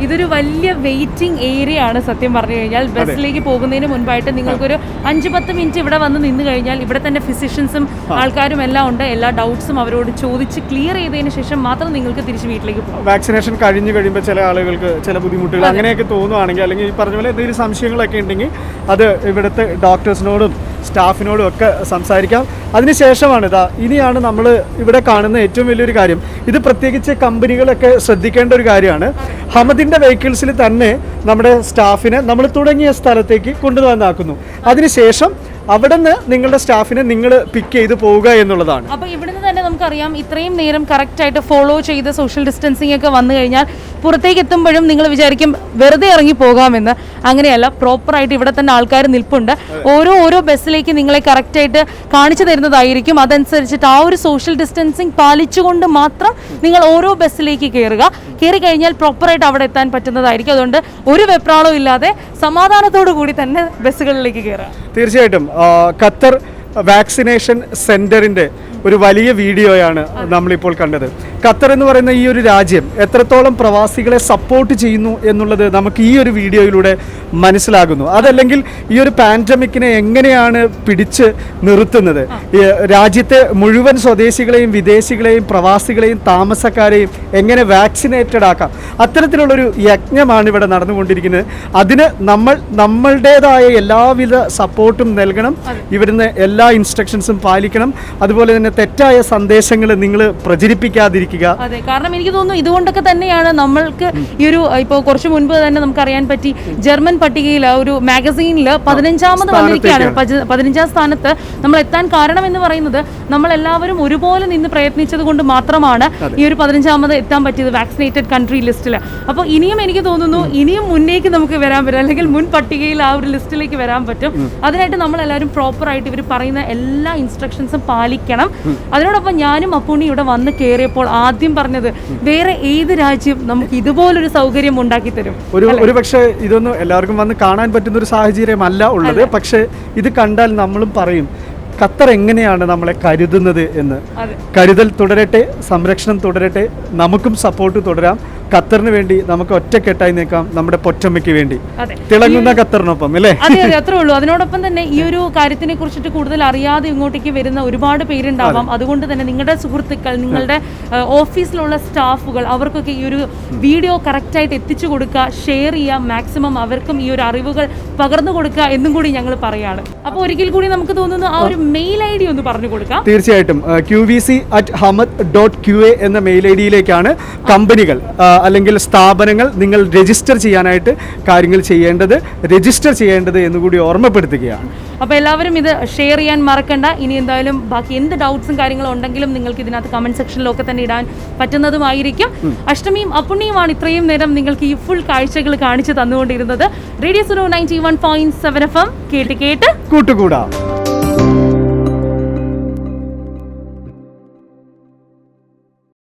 ഇതൊരു വലിയ waiting area ആണ് സത്യം പറഞ്ഞു കഴിഞ്ഞാൽ. ബസ്സിലേക്ക് പോകുന്നതിന് മുൻപായിട്ട് നിങ്ങൾക്കൊരു 5-10 minute ഇവിടെ വന്ന് നിന്ന് കഴിഞ്ഞാൽ ഇവിടെ തന്നെ ഫിസിഷ്യൻസും ആൾക്കാരും എല്ലാം ഉണ്ട്. എല്ലാ ഡൗട്ട്സും അവരോട് ചോദിച്ച് ക്ലിയർ ചെയ്തതിന് ശേഷം മാത്രം നിങ്ങൾക്ക് തിരിച്ച് വീട്ടിലേക്ക് പോകാം. വാക്സിനേഷൻ കഴിഞ്ഞ് കഴിയുമ്പോൾ ചില ആളുകൾക്ക് ചില ബുദ്ധിമുട്ടുകൾ അങ്ങനെയൊക്കെ തോന്നുവാണെങ്കിൽ, അല്ലെങ്കിൽ ഈ പറഞ്ഞ പോലെ എന്തെങ്കിലും സംശയങ്ങളൊക്കെ ഉണ്ടെങ്കിൽ അത് ഇവിടുത്തെ ഡോക്ടേഴ്സിനോടും സ്റ്റാഫിനോടും ഒക്കെ സംസാരിക്കാം. അതിനുശേഷമാണ് ഇനിയാണ് നമ്മൾ ഇവിടെ കാണുന്ന ഏറ്റവും വലിയൊരു കാര്യം. ഇത് പ്രത്യേകിച്ച് കമ്പനികളൊക്കെ ശ്രദ്ധിക്കേണ്ട ഒരു കാര്യമാണ്. ഹമദിൻ്റെ വെഹിക്കിൾസിൽ തന്നെ നമ്മുടെ സ്റ്റാഫിനെ നമ്മൾ തുടങ്ങിയ സ്ഥലത്തേക്ക് കൊണ്ടുവന്നാക്കുന്നു. അതിനുശേഷം അവിടെ നിന്ന് നിങ്ങളുടെ സ്റ്റാഫിനെ നിങ്ങൾ പിക്ക് ചെയ്ത് പോവുക എന്നുള്ളതാണ്. അപ്പോൾ ഇവിടുന്ന് തന്നെ നമുക്കറിയാം ഇത്രയും നേരം കറക്റ്റായിട്ട് ഫോളോ ചെയ്ത് സോഷ്യൽ ഡിസ്റ്റൻസിങ് ഒക്കെ വന്നു കഴിഞ്ഞാൽ പുറത്തേക്ക് എത്തുമ്പോഴും നിങ്ങൾ വിചാരിക്കും വെറുതെ ഇറങ്ങി പോകാമെന്ന്. അങ്ങനെയല്ല, പ്രോപ്പറായിട്ട് ഇവിടെ തന്നെ ആൾക്കാർ നിൽപ്പുണ്ട്. ഓരോ ബസ്സിലേക്ക് നിങ്ങളെ കറക്റ്റായിട്ട് കാണിച്ചു തരുന്നതായിരിക്കും. അതനുസരിച്ചിട്ട് ആ ഒരു സോഷ്യൽ ഡിസ്റ്റൻസിങ് പാലിച്ചുകൊണ്ട് മാത്രം നിങ്ങൾ ഓരോ ബസ്സിലേക്ക് കയറി കഴിഞ്ഞാൽ പ്രോപ്പറായിട്ട് അവിടെ എത്താൻ പറ്റുന്നതായിരിക്കും. അതുകൊണ്ട് ഒരു വെപ്രാളവും ഇല്ലാതെ സമാധാനത്തോടു കൂടി തന്നെ ബസ്സുകളിലേക്ക് കയറുക. തീർച്ചയായിട്ടും ഖത്തർ വാക്സിനേഷൻ സെൻറ്ററിൻ്റെ ഒരു വലിയ വീഡിയോയാണ് നമ്മളിപ്പോൾ കണ്ടത്. ഖത്തർ എന്ന് പറയുന്ന ഈ ഒരു രാജ്യം എത്രത്തോളം പ്രവാസികളെ സപ്പോർട്ട് ചെയ്യുന്നു എന്നുള്ളത് നമുക്ക് ഈ ഒരു വീഡിയോയിലൂടെ മനസ്സിലാകുന്നു. അതല്ലെങ്കിൽ ഈ ഒരു പാൻഡമിക്കിനെ എങ്ങനെയാണ് പിടിച്ച് നിർത്തുന്നത്, രാജ്യത്തെ മുഴുവൻ സ്വദേശികളെയും വിദേശികളെയും പ്രവാസികളെയും താമസക്കാരെയും എങ്ങനെ വാക്സിനേറ്റഡ് ആക്കാം, അത്തരത്തിലുള്ളൊരു യജ്ഞമാണ് ഇവിടെ നടന്നുകൊണ്ടിരിക്കുന്നത്. അതിന് നമ്മളുടേതായ എല്ലാവിധ സപ്പോർട്ടും നൽകണം. ഇവിടുന്ന് എല്ലാ ഇൻസ്ട്രക്ഷൻസും പാലിക്കണം. അതുപോലെ തന്നെ തെറ്റായ സന്ദേശങ്ങൾ നിങ്ങൾ പ്രചരിപ്പിക്കാതിരിക്കുക. അതെ, കാരണം എനിക്ക് തോന്നുന്നു ഇതുകൊണ്ടൊക്കെ തന്നെയാണ് നമ്മൾക്ക് ഈ ഒരു ഇപ്പോൾ കുറച്ച് മുൻപ് തന്നെ നമുക്കറിയാൻ പറ്റി ജർമ്മൻ പട്ടികയിൽ ഒരു മാഗസീനിൽ 15ാമത് വന്നിരിക്കുകയാണ്. 15ാം സ്ഥാനത്ത് നമ്മൾ എത്താൻ കാരണം എന്ന് പറയുന്നത് നമ്മളെല്ലാവരും ഒരുപോലെ നിന്ന് പ്രയത്നിച്ചത് കൊണ്ട് മാത്രമാണ് ഈ ഒരു 15ാമത് എത്താൻ പറ്റിയത് വാക്സിനേറ്റഡ് കൺട്രി ലിസ്റ്റിൽ. അപ്പോൾ ഇനിയും എനിക്ക് തോന്നുന്നു ഇനിയും മുന്നേക്ക് നമുക്ക് വരാൻ പറ്റും, അല്ലെങ്കിൽ മുൻ പട്ടികയിൽ ആ ഒരു ലിസ്റ്റിലേക്ക് വരാൻ പറ്റും. അതിനായിട്ട് നമ്മളെല്ലാവരും പ്രോപ്പറായിട്ട് ഇവർ പറയുന്ന എല്ലാ ഇൻസ്ട്രക്ഷൻസും പാലിക്കണം. അതിനോടൊപ്പം ഞാനും അപ്പുണ്ണി ഇവിടെ വന്ന് കയറിയപ്പോൾ ആദ്യം പറഞ്ഞത് വേറെ ഏത് രാജ്യം നമുക്ക് ഇതുപോലൊരു സൗകര്യം ഉണ്ടാക്കി തരും? ഒരു പക്ഷേ ഇതൊന്നും എല്ലാവർക്കും വന്ന് കാണാൻ പറ്റുന്ന ഒരു സാഹചര്യമല്ല ഉള്ളത്. പക്ഷേ ഇത് കണ്ടാൽ നമ്മളും പറയും ഖത്തർ എങ്ങനെയാണ് നമ്മളെ കരുതുന്നത് എന്ന്. കരുതൽ തുടരട്ടെ, സംരക്ഷണം തുടരട്ടെ, നമുക്കും സപ്പോർട്ട് തുടരാം. ഖത്തറിന് വേണ്ടി നമുക്ക് ഒറ്റക്കെട്ടായി നിൽക്കാം, നമ്മുടെ പൊറ്റമ്മയ്ക്ക് വേണ്ടി, തിളങ്ങുന്ന ഖത്തറിനൊപ്പം, അല്ലേ? അതെ അതെ, അത്രേ ഉള്ളൂ. അതിനോടൊപ്പം തന്നെ ഈ ഒരു കാര്യത്തിനെ കുറിച്ചിട്ട് കൂടുതൽ അറിയാതെ ഇങ്ങോട്ടേക്ക് വരുന്ന ഒരുപാട് പേരുണ്ടാവാം. അതുകൊണ്ട് തന്നെ നിങ്ങളുടെ സുഹൃത്തുക്കൾ, നിങ്ങളുടെ ഓഫീസിലുള്ള സ്റ്റാഫുകൾ, അവർക്കൊക്കെ ഈ ഒരു വീഡിയോ കറക്റ്റായിട്ട് എത്തിച്ചു കൊടുക്കുക, ഷെയർ ചെയ്യുക, മാക്സിമം അവർക്കും ഈ ഒരു അറിവുകൾ പകർന്നു കൊടുക്കുക എന്നും കൂടി ഞങ്ങൾ പറയാണ്. അപ്പോൾ ഒരിക്കൽ കൂടി നമുക്ക് തോന്നുന്നു ആ ഒരു മെയിൽ ID ഒന്ന് പറഞ്ഞു കൊടുക്കാം. തീർച്ചയായിട്ടും qvc@hamad.qa എന്ന മെയിൽ IDയിലേക്കാണ് കമ്പനികൾ അല്ലെങ്കിൽ സ്ഥാപനങ്ങൾ നിങ്ങൾ രജിസ്റ്റർ ചെയ്യാനായിട്ട് കാര്യങ്ങൾ രജിസ്റ്റർ ചെയ്യേണ്ടത് എന്നുകൂടി ഓർമ്മപ്പെടുത്തുകയാണ്. അപ്പോൾ എല്ലാവരും ഇത് ഷെയർ ചെയ്യാൻ മറക്കണ്ട. ഇനി എന്തായാലും ബാക്കി എന്ത് ഡൗട്ട്സും കാര്യങ്ങളും ഉണ്ടെങ്കിലും നിങ്ങൾക്ക് ഇതിനകത്ത് കമന്റ് സെക്ഷനിലൊക്കെ തന്നെ ഇടാൻ പറ്റുന്നതുമായിരിക്കും. അഷ്ടമിയും അപ്പുണ്ണിയുമാണ് ഇത്രയും നേരം നിങ്ങൾക്ക് ഈ ഫുൾ കാഴ്ചകൾ കാണിച്ചു തന്നുകൊണ്ടിരുന്നത്. റേഡിയോ സുനോ 91.7 FM കേട്ട് കൂട്ടുകൂടാം.